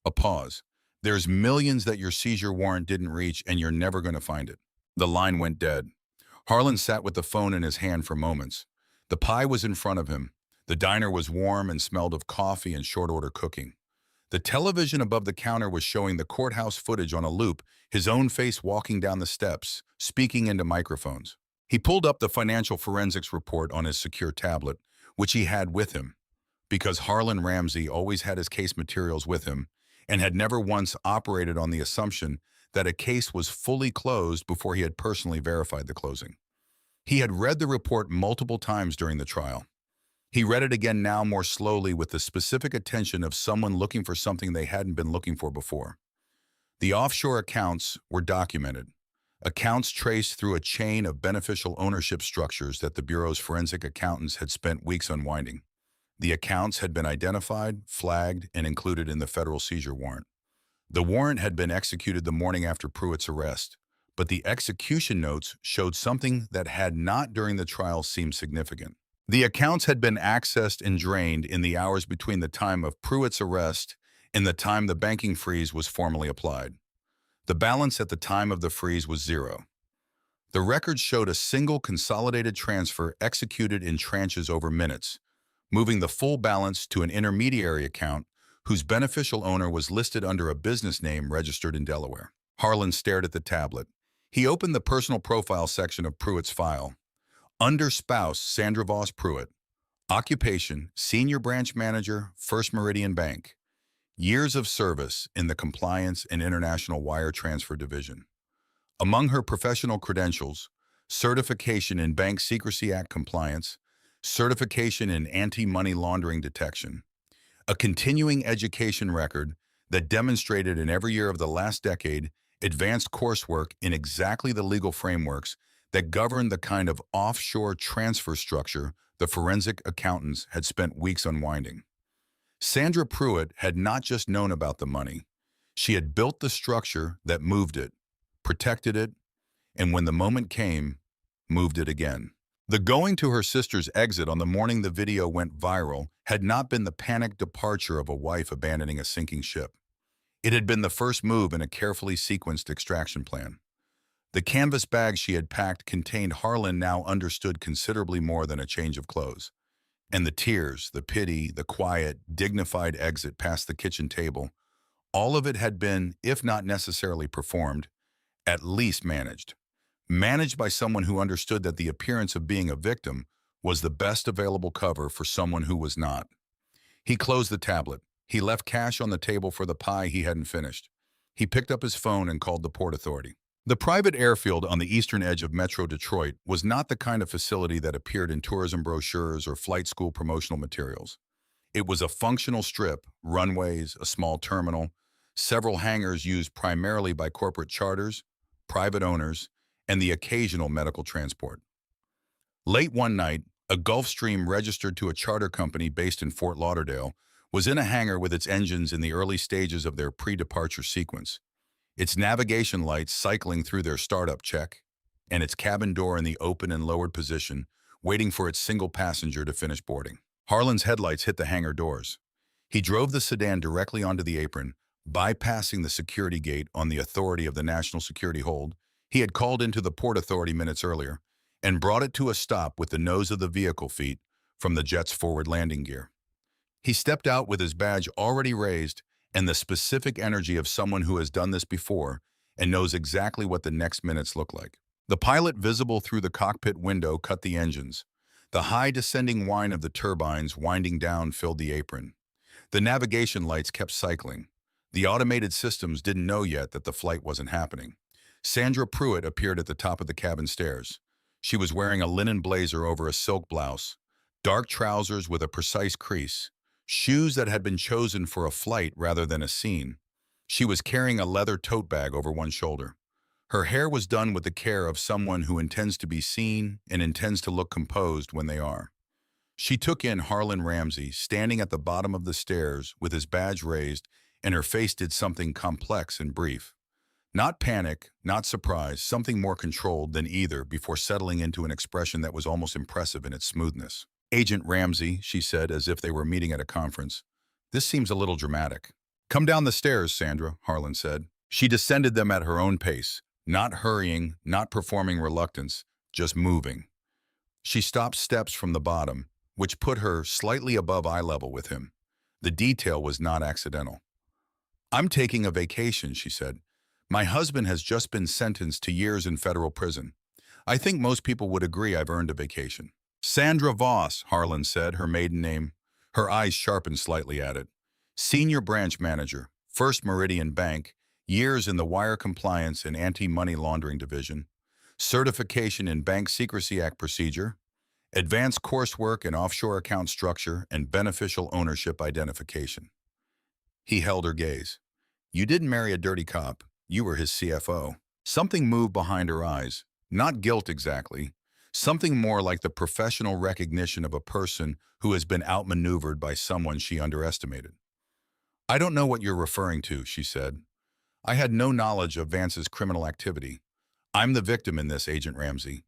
A pause. "There's millions that your seizure warrant didn't reach, and you're never going to find it." The line went dead. Harlan sat with the phone in his hand for moments. The pie was in front of him. The diner was warm and smelled of coffee and short-order cooking. The television above the counter was showing the courthouse footage on a loop, his own face walking down the steps, speaking into microphones. He pulled up the financial forensics report on his secure tablet, which he had with him, because Harlan Ramsey always had his case materials with him and had never once operated on the assumption that a case was fully closed before he had personally verified the closing. He had read the report multiple times during the trial. He read it again now more slowly with the specific attention of someone looking for something they hadn't been looking for before. The offshore accounts were documented. Accounts traced through a chain of beneficial ownership structures that the Bureau's forensic accountants had spent weeks unwinding. The accounts had been identified, flagged, and included in the federal seizure warrant. The warrant had been executed the morning after Pruitt's arrest, but the execution notes showed something that had not during the trial seemed significant. The accounts had been accessed and drained in the hours between the time of Pruitt's arrest and the time the banking freeze was formally applied. The balance at the time of the freeze was zero. The records showed a single consolidated transfer executed in tranches over minutes, moving the full balance to an intermediary account whose beneficial owner was listed under a business name registered in Delaware. Harlan stared at the tablet. He opened the personal profile section of Pruitt's file. Under spouse, Sandra Voss Pruitt. Occupation, senior branch manager, First Meridian Bank. Years of service in the Compliance and International Wire Transfer Division. Among her professional credentials, certification in Bank Secrecy Act compliance, certification in anti-money laundering detection, a continuing education record that demonstrated in every year of the last decade advanced coursework in exactly the legal frameworks that governed the kind of offshore transfer structure the forensic accountants had spent weeks unwinding. Sandra Pruitt had not just known about the money. She had built the structure that moved it, protected it, and when the moment came, moved it again. The going to her sister's exit on the morning the video went viral had not been the panicked departure of a wife abandoning a sinking ship. It had been the first move in a carefully sequenced extraction plan. The canvas bag she had packed contained Harlan now understood considerably more than a change of clothes. And the tears, the pity, the quiet, dignified exit past the kitchen table, all of it had been, if not necessarily performed, at least managed. Managed by someone who understood that the appearance of being a victim was the best available cover for someone who was not. He closed the tablet. He left cash on the table for the pie he hadn't finished. He picked up his phone and called the Port Authority. The private airfield on the eastern edge of Metro Detroit was not the kind of facility that appeared in tourism brochures or flight school promotional materials. It was a functional strip, runways, a small terminal, several hangars used primarily by corporate charters, private owners, and the occasional medical transport. Late one night, a Gulfstream registered to a charter company based in Fort Lauderdale was in a hangar with its engines in the early stages of their pre-departure sequence. its navigation lights cycling through their startup check, and its cabin door in the open and lowered position, waiting for its single passenger to finish boarding. Harlan's headlights hit the hangar doors. He drove the sedan directly onto the apron, bypassing the security gate on the authority of the national security hold he had called into the Port Authority minutes earlier, and brought it to a stop with the nose of the vehicle feet from the jet's forward landing gear. He stepped out with his badge already raised and the specific energy of someone who has done this before and knows exactly what the next minutes look like. The pilot visible through the cockpit window cut the engines. The high descending whine of the turbines winding down filled the apron. The navigation lights kept cycling. The automated systems didn't know yet that the flight wasn't happening. Sandra Pruitt appeared at the top of the cabin stairs. She was wearing a linen blazer over a silk blouse, dark trousers with a precise crease, shoes that had been chosen for a flight rather than a scene. She was carrying a leather tote bag over one shoulder. Her hair was done with the care of someone who intends to be seen and intends to look composed when they are. She took in Harlan Ramsey, standing at the bottom of the stairs with his badge raised, and her face did something complex and brief. Not panic, not surprise, something more controlled than either before settling into an expression that was almost impressive in its smoothness. "Agent Ramsey," she said as if they were meeting at a conference. "This seems a little dramatic." "Come down the stairs, Sandra," Harlan said. She descended them at her own pace, not hurrying, not performing reluctance, just moving. She stopped steps from the bottom, which put her slightly above eye level with him. The detail was not accidental. "I'm taking a vacation," she said. "My husband has just been sentenced to years in federal prison. I think most people would agree I've earned a vacation." "Sandra Voss," Harlan said, her maiden name. Her eyes sharpened slightly at it. "Senior branch manager, First Meridian Bank, years in the wire compliance and anti-money laundering division, certification in Bank Secrecy Act procedure, advanced coursework in offshore account structure and beneficial ownership identification." He held her gaze. "You didn't marry a dirty cop. You were his CFO." Something moved behind her eyes. Not guilt exactly. Something more like the professional recognition of a person who has been outmaneuvered by someone she underestimated. "I don't know what you're referring to," she said. "I had no knowledge of Vance's criminal activity. I'm the victim in this, Agent Ramsey.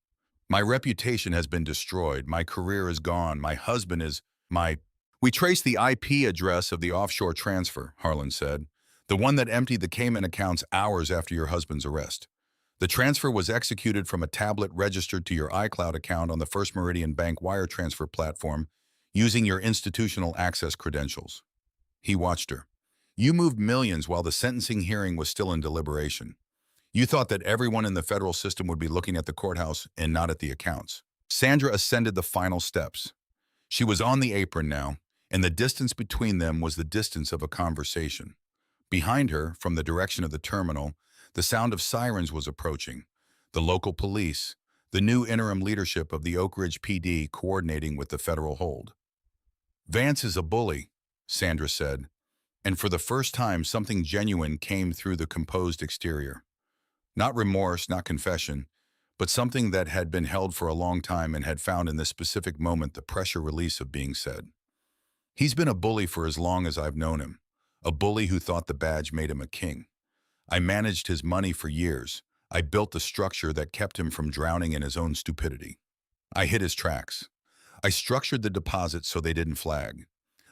My reputation has been destroyed. My career is gone. My husband is my—" "We traced the IP address of the offshore transfer," Harlan said. "The one that emptied the Cayman accounts hours after your husband's arrest. The transfer was executed from a tablet registered to your iCloud account on the First Meridian Bank wire transfer platform using your institutional access credentials." He watched her. "You moved millions while the sentencing hearing was still in deliberation. You thought that everyone in the federal system would be looking at the courthouse and not at the accounts." Sandra ascended the final steps. She was on the apron now, and the distance between them was the distance of a conversation. Behind her, from the direction of the terminal, the sound of sirens was approaching. The local police, the new interim leadership of the Oak Ridge PD coordinating with the federal hold. "Vance is a bully," Sandra said, and for the first time something genuine came through the composed exterior. Not remorse, not confession, but something that had been held for a long time and had found in this specific moment the pressure release of being said. "He's been a bully for as long as I've known him, a bully who thought the badge made him a king. I managed his money for years. I built the structure that kept him from drowning in his own stupidity. I hid his tracks. I structured the deposits so they didn't flag.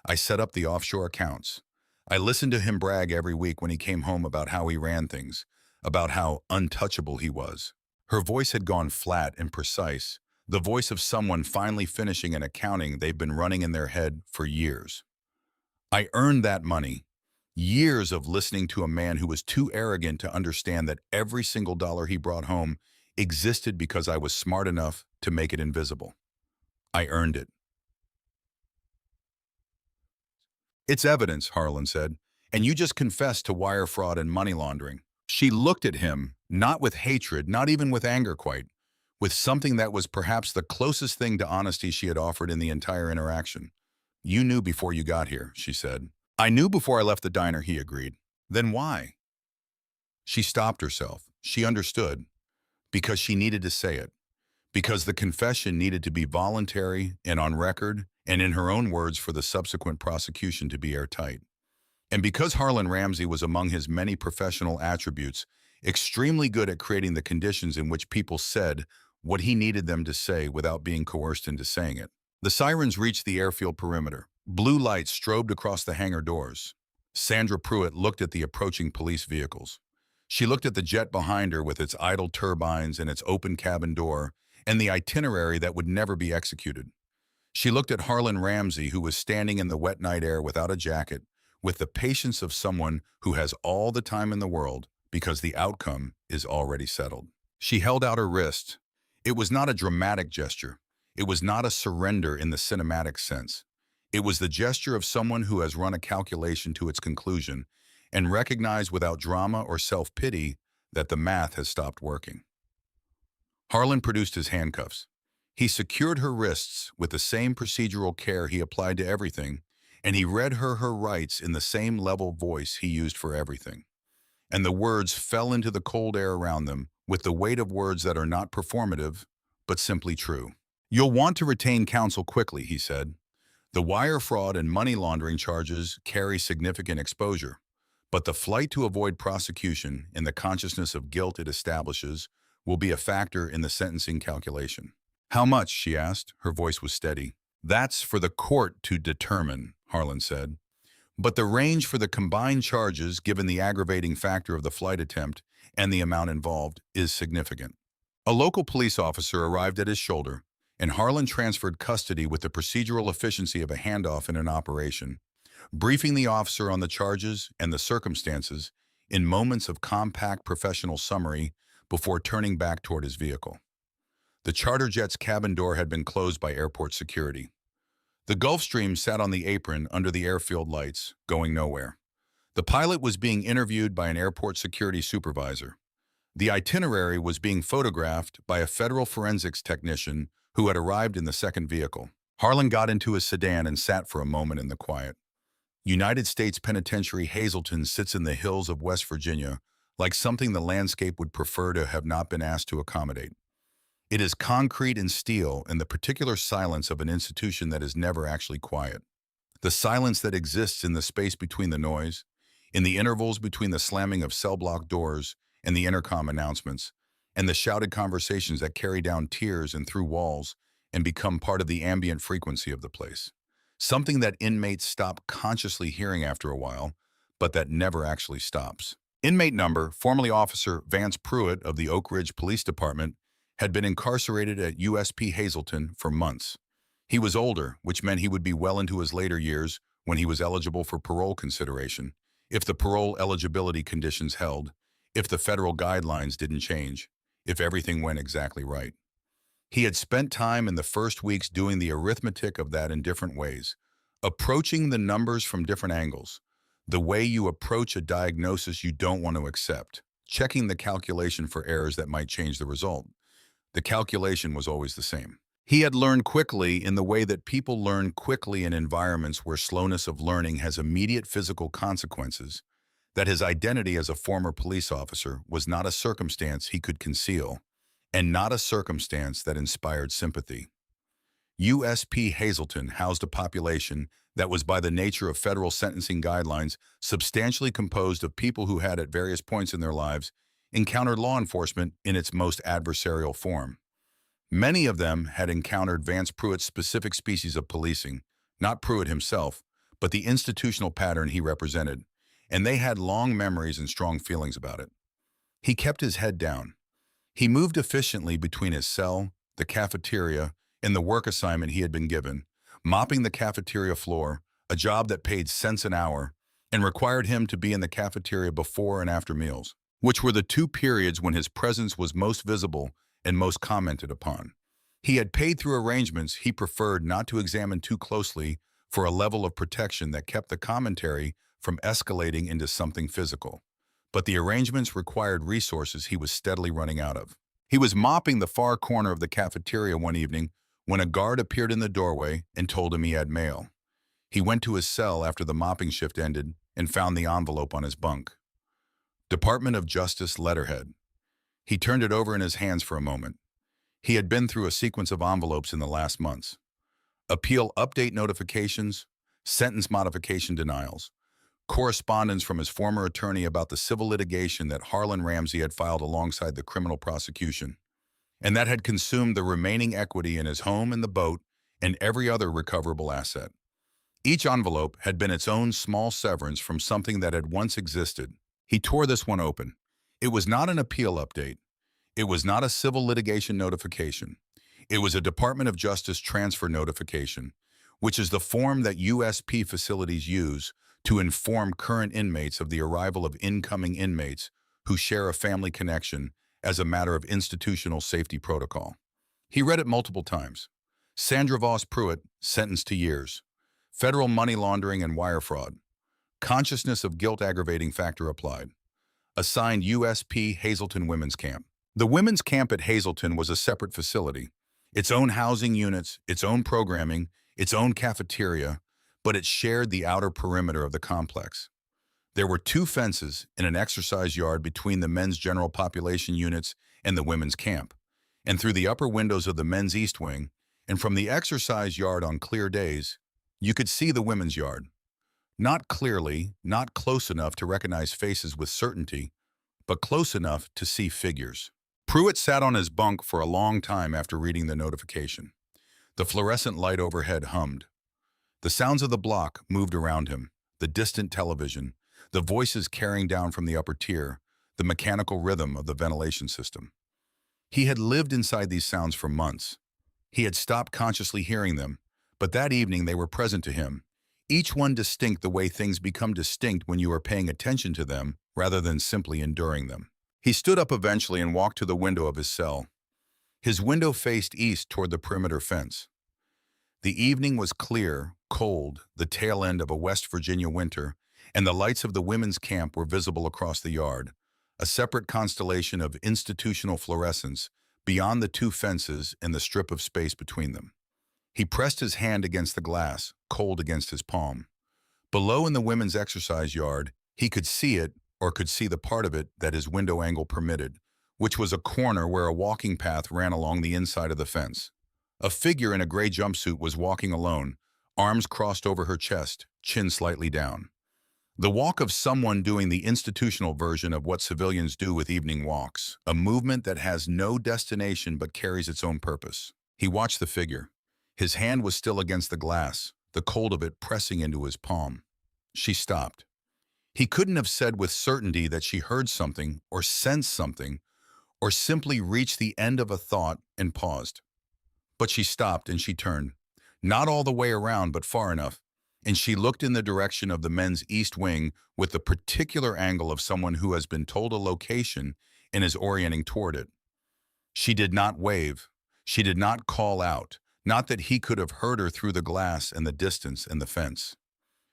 I set up the offshore accounts. I listened to him brag every week when he came home about how he ran things, about how untouchable he was." Her voice had gone flat and precise, the voice of someone finally finishing an accounting they've been running in their head for years. "I earned that money. Years of listening to a man who was too arrogant to understand that every single dollar he brought home existed because I was smart enough to make it invisible. I earned it." "It's evidence," Harlan said, "and you just confessed to wire fraud and money laundering." She looked at him, not with hatred, not even with anger quite, with something that was perhaps the closest thing to honesty she had offered in the entire interaction. "You knew before you got here," she said. "I knew before I left the diner," he agreed. "Then why?" She stopped herself. She understood. Because she needed to say it. Because the confession needed to be voluntary and on record, and in her own words for the subsequent prosecution to be airtight. And because Harlan Ramsey was among his many professional attributes, extremely good at creating the conditions in which people said what he needed them to say without being coerced into saying it. The sirens reached the airfield perimeter. Blue lights strobed across the hangar doors. Sandra Pruitt looked at the approaching police vehicles. She looked at the jet behind her with its idle turbines and its open cabin door, and the itinerary that would never be executed. She looked at Harlan Ramsey, who was standing in the wet night air without a jacket, with the patience of someone who has all the time in the world because the outcome is already settled. She held out her wrist. It was not a dramatic gesture. It was not a surrender in the cinematic sense. It was the gesture of someone who has run a calculation to its conclusion and recognized without drama or self-pity that the math has stopped working. Harlan produced his handcuffs. He secured her wrists with the same procedural care he applied to everything, and he read her rights in the same level voice he used for everything. And the words fell into the cold air around them with the weight of words that are not performative, but simply true. "You'll want to retain counsel quickly," he said. "The wire fraud and money laundering charges carry significant exposure, but the flight to avoid prosecution and the consciousness of guilt it establishes will be a factor in the sentencing calculation." "How much?" she asked. Her voice was steady. "That's for the court to determine," Harlan said. "But the range for the combined charges, given the aggravating factor of the flight attempt and the amount involved, is significant." A local police officer arrived at his shoulder, and Harlan transferred custody with the procedural efficiency of a handoff in an operation, briefing the officer on the charges and the circumstances in moments of compact professional summary before turning back toward his vehicle. The charter jet's cabin door had been closed by airport security. The Gulfstream sat on the apron under the airfield lights, going nowhere. The pilot was being interviewed by an airport security supervisor. The itinerary was being photographed by a federal forensics technician who had arrived in the second vehicle. Harlan got into his sedan and sat for a moment in the quiet. United States Penitentiary Hazleton sits in the hills of West Virginia, like something the landscape would prefer to have not been asked to accommodate. It is concrete and steel and the particular silence of an institution that is never actually quiet. The silence that exists in the space between the noise, in the intervals between the slamming of cell block doors and the intercom announcements, and the shouted conversations that carry down tiers and through walls and become part of the ambient frequency of the place. Something that inmates stop consciously hearing after a while, but that never actually stops. Inmate number, formerly Officer Vance Pruitt of the Oak Ridge Police Department, had been incarcerated at USP Hazleton for months. He was older, which meant he would be well into his later years when he was eligible for parole consideration, if the parole eligibility conditions held, if the federal guidelines didn't change, if everything went exactly right. He had spent time in the first weeks doing the arithmetic of that in different ways, approaching the numbers from different angles, the way you approach a diagnosis you don't want to accept, checking the calculation for errors that might change the result. The calculation was always the same. He had learned quickly in the way that people learn quickly in environments where slowness of learning has immediate physical consequences, that his identity as a former police officer was not a circumstance he could conceal, and not a circumstance that inspired sympathy. USP Hazleton housed a population that was, by the nature of federal sentencing guidelines, substantially composed of people who had, at various points in their lives, encountered law enforcement in its most adversarial form. Many of them had encountered Vance Pruitt's specific species of policing, not Pruitt himself, but the institutional pattern he represented, and they had long memories and strong feelings about it. He kept his head down. He moved efficiently between his cell, the cafeteria, and the work assignment he had been given, mopping the cafeteria floor, a job that paid cents an hour, and required him to be in the cafeteria before and after meals, which were the two periods when his presence was most visible and most commented upon. He had paid through arrangements he preferred not to examine too closely for a level of protection that kept the commentary from escalating into something physical. But the arrangements required resources he was steadily running out of. He was mopping the far corner of the cafeteria one evening when a guard appeared in the doorway and told him he had mail. He went to his cell after the mopping shift ended and found the envelope on his bunk. Department of Justice letterhead. He turned it over in his hands for a moment. He had been through a sequence of envelopes in the last months. Appeal update notifications, sentence modification denials. correspondence from his former attorney about the civil litigation that Harlan Ramsey had filed alongside the criminal prosecution, and that had consumed the remaining equity in his home and the boat and every other recoverable asset. Each envelope had been its own small severance from something that had once existed. He tore this one open. It was not an appeal update. It was not a civil litigation notification. It was a Department of Justice transfer notification, which is the form that USP facilities use to inform current inmates of the arrival of incoming inmates who share a family connection as a matter of institutional safety protocol. He read it multiple times. Sandra Voss Pruitt, sentenced to years. Federal money laundering and wire fraud. Consciousness of guilt aggravating factor applied. Assigned USP Hazleton Women's Camp. The women's camp at Hazleton was a separate facility. Its own housing units, its own programming, its own cafeteria, but it shared the outer perimeter of the complex. There were two fences in an exercise yard between the men's general population units and the women's camp, and through the upper windows of the men's east wing, and from the exercise yard on clear days, you could see the women's yard. Not clearly, not close enough to recognize faces with certainty, but close enough to see figures. Pruitt sat on his bunk for a long time after reading the notification. The fluorescent light overhead hummed. The sounds of the block moved around him, the distant television, the voices carrying down from the upper tier, the mechanical rhythm of the ventilation system. He had lived inside these sounds for months. He had stopped consciously hearing them, but that evening they were present to him, each one distinct the way things become distinct when you are paying attention to them rather than simply enduring them. He stood up eventually and walked to the window of his cell. His window faced east toward the perimeter fence. The evening was clear, cold, the tail end of a West Virginia winter, and the lights of the women's camp were visible across the yard, a separate constellation of institutional fluorescence beyond the two fences and the strip of space between them. He pressed his hand against the glass, cold against his palm. Below in the women's exercise yard, he could see it, or could see the part of it that his window angle permitted, which was a corner where a walking path ran along the inside of the fence. A figure in a gray jumpsuit was walking alone, arms crossed over her chest, chin slightly down. The walk of someone doing the institutional version of what civilians do with evening walks, a movement that has no destination but carries its own purpose. He watched the figure. His hand was still against the glass, the cold of it pressing into his palm. She stopped. He couldn't have said with certainty that she heard something, or sensed something, or simply reached the end of a thought and paused. But she stopped and she turned, not all the way around but far enough, and she looked in the direction of the men's east wing with the particular angle of someone who has been told a location and is orienting toward it. She did not wave. She did not call out. Not that he could have heard her through the glass and the distance and the fence.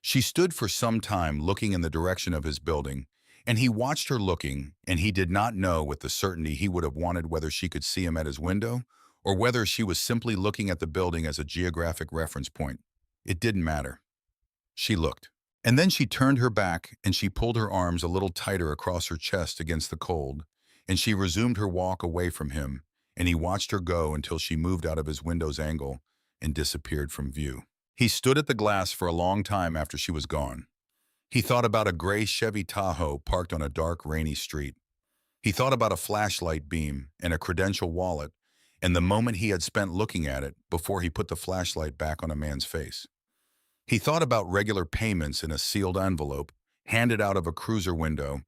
She stood for some time looking in the direction of his building, and he watched her looking, and he did not know with the certainty he would have wanted whether she could see him at his window or whether she was simply looking at the building as a geographic reference point. It didn't matter. She looked. And then she turned her back and she pulled her arms a little tighter across her chest against the cold, and she resumed her walk away from him, and he watched her go until she moved out of his window's angle and disappeared from view. He stood at the glass for a long time after she was gone. He thought about a gray Chevy Tahoe parked on a dark, rainy street. He thought about a flashlight beam and a credential wallet and the moment he had spent looking at it before he put the flashlight back on a man's face. He thought about regular payments in a sealed envelope handed out of a cruiser window,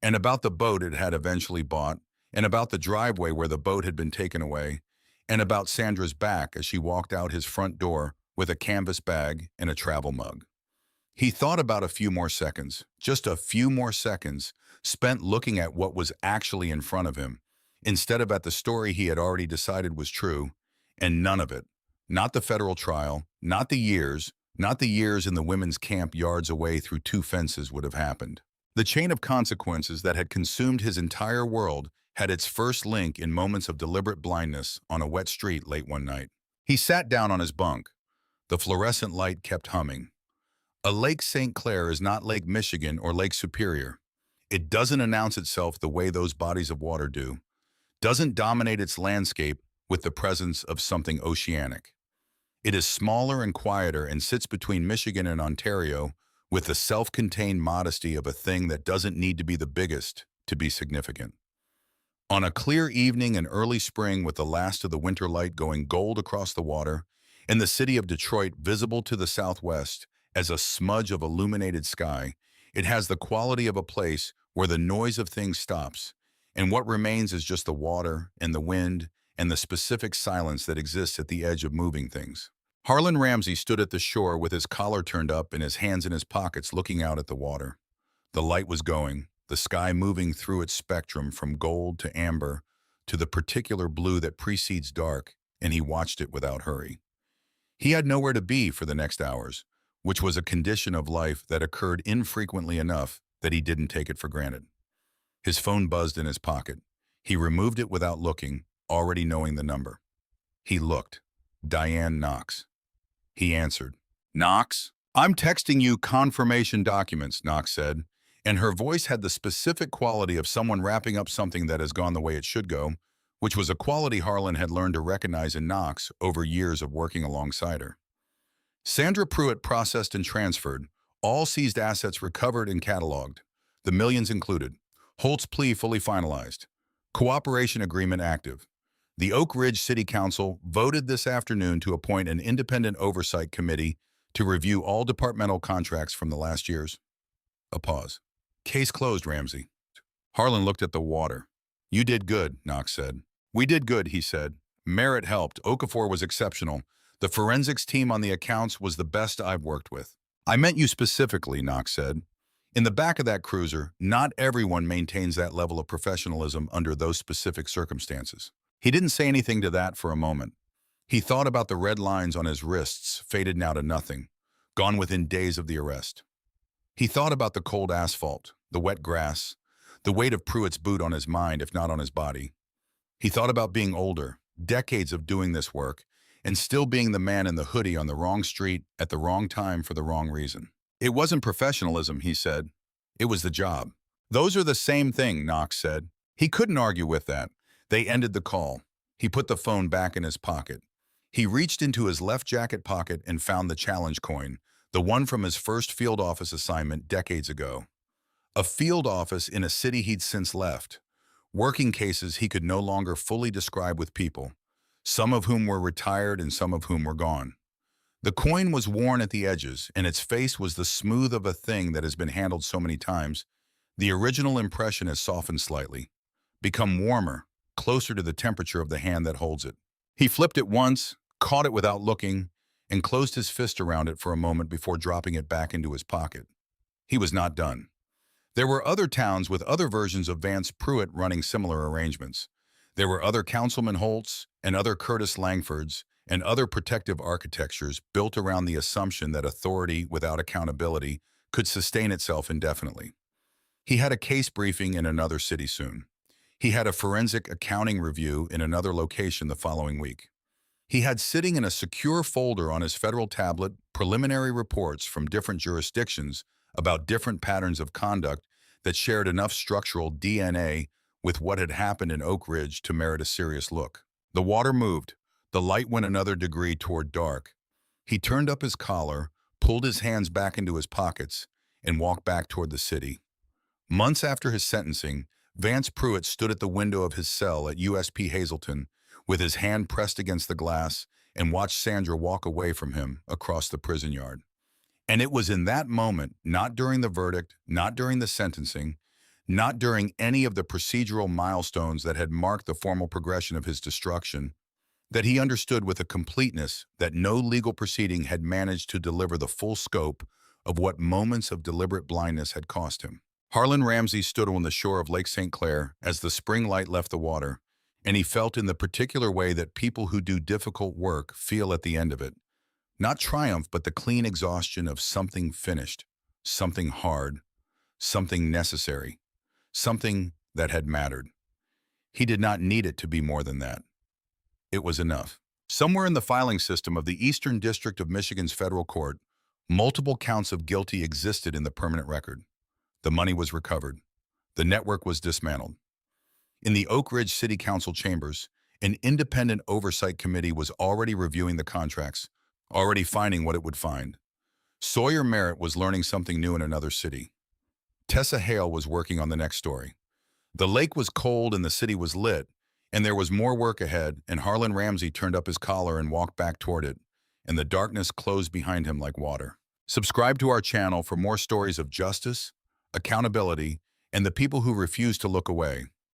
and about the boat it had eventually bought, and about the driveway where the boat had been taken away, and about Sandra's back as she walked out his front door with a canvas bag and a travel mug. He thought about a few more seconds, just a few more seconds, spent looking at what was actually in front of him, instead of at the story he had already decided was true, and none of it, not the federal trial, not the years in the women's camp yards away through two fences would have happened. The chain of consequences that had consumed his entire world had its first link in moments of deliberate blindness on a wet street late one night. He sat down on his bunk. The fluorescent light kept humming. A Lake St. Clair is not Lake Michigan or Lake Superior. It doesn't announce itself the way those bodies of water do, doesn't dominate its landscape with the presence of something oceanic. It is smaller and quieter and sits between Michigan and Ontario, with the self-contained modesty of a thing that doesn't need to be the biggest to be significant. On a clear evening in early spring with the last of the winter light going gold across the water, and the city of Detroit visible to the southwest as a smudge of illuminated sky, it has the quality of a place where the noise of things stops, and what remains is just the water and the wind and the specific silence that exists at the edge of moving things. Harlan Ramsey stood at the shore with his collar turned up and his hands in his pockets looking out at the water. The light was going, the sky moving through its spectrum from gold to amber to the particular blue that precedes dark, and he watched it without hurry. He had nowhere to be for the next hours, which was a condition of life that occurred infrequently enough that he didn't take it for granted. His phone buzzed in his pocket. He removed it without looking, already knowing the number. He looked. Diane Knox. He answered. Knox? I'm texting you confirmation documents, Knox said, and her voice had the specific quality of someone wrapping up something that has gone the way it should go, which was a quality Harlan had learned to recognize in Knox over years of working alongside her. Sandra Pruitt processed and transferred, all seized assets recovered and cataloged, the millions included. Holt's plea fully finalized. Cooperation agreement active. The Oak Ridge City Council voted this afternoon to appoint an independent oversight committee to review all departmental contracts from the last years. A pause. Case closed, Ramsey. Harlan looked at the water. You did good, Knox said. We did good, he said. Merritt helped. Okafor was exceptional. The forensics team on the accounts was the best I've worked with. I meant you specifically, Knox said. In the back of that cruiser, not everyone maintains that level of professionalism under those specific circumstances. He didn't say anything to that for a moment. He thought about the red lines on his wrists, faded now to nothing, gone within days of the arrest. He thought about the cold asphalt, the wet grass, the weight of Pruitt's boot on his mind, if not on his body. He thought about being older, decades of doing this work, and still being the man in the hoodie on the wrong street at the wrong time for the wrong reason. It wasn't professionalism, he said. It was the job. Those are the same thing, Knox said. He couldn't argue with that. They ended the call. He put the phone back in his pocket. He reached into his left jacket pocket and found the challenge coin, the one from his first field office assignment decades ago. A field office in a city he'd since left. Working cases he could no longer fully describe with people, some of whom were retired and some of whom were gone. The coin was worn at the edges, and its face was the smooth of a thing that has been handled so many times. The original impression has softened slightly, become warmer, closer to the temperature of the hand that holds it. He flipped it once, caught it without looking, and closed his fist around it for a moment before dropping it back into his pocket. He was not done. There were other towns with other versions of Vance Pruitt running similar arrangements. There were other Councilman Holt's and other Curtis Langfords and other protective architectures built around the assumption that authority without accountability could sustain itself indefinitely. He had a case briefing in another city soon. He had a forensic accounting review in another location the following week. He had sitting in a secure folder on his federal tablet preliminary reports from different jurisdictions about different patterns of conduct that shared enough structural DNA with what had happened in Oak Ridge to merit a serious look. The water moved. The light went another degree toward dark. He turned up his collar, pulled his hands back into his pockets, and walked back toward the city. Months after his sentencing, Vance Pruitt stood at the window of his cell at USP Hazleton with his hand pressed against the glass and watched Sandra walk away from him across the prison yard. And it was in that moment, not during the verdict, not during the sentencing, not during any of the procedural milestones that had marked the formal progression of his destruction, that he understood with a completeness that no legal proceeding had managed to deliver the full scope of what moments of deliberate blindness had cost him. Harlan Ramsey stood on the shore of Lake St. Clair as the spring light left the water, and he felt in the particular way that people who do difficult work feel at the end of it. Not triumph, but the clean exhaustion of something finished, something hard, something necessary, something that had mattered. He did not need it to be more than that. It was enough. Somewhere in the filing system of the Eastern District of Michigan's federal court, multiple counts of guilty existed in the permanent record. The money was recovered. The network was dismantled. In the Oak Ridge City Council chambers, an independent oversight committee was already reviewing the contracts, already finding what it would find. Sawyer Merritt was learning something new in another city. Tessa Hale was working on the next story. The lake was cold and the city was lit, and there was more work ahead, and Harlan Ramsey turned up his collar and walked back toward it, and the darkness closed behind him like water. Subscribe to our channel for more stories of justice, accountability, and the people who refuse to look away.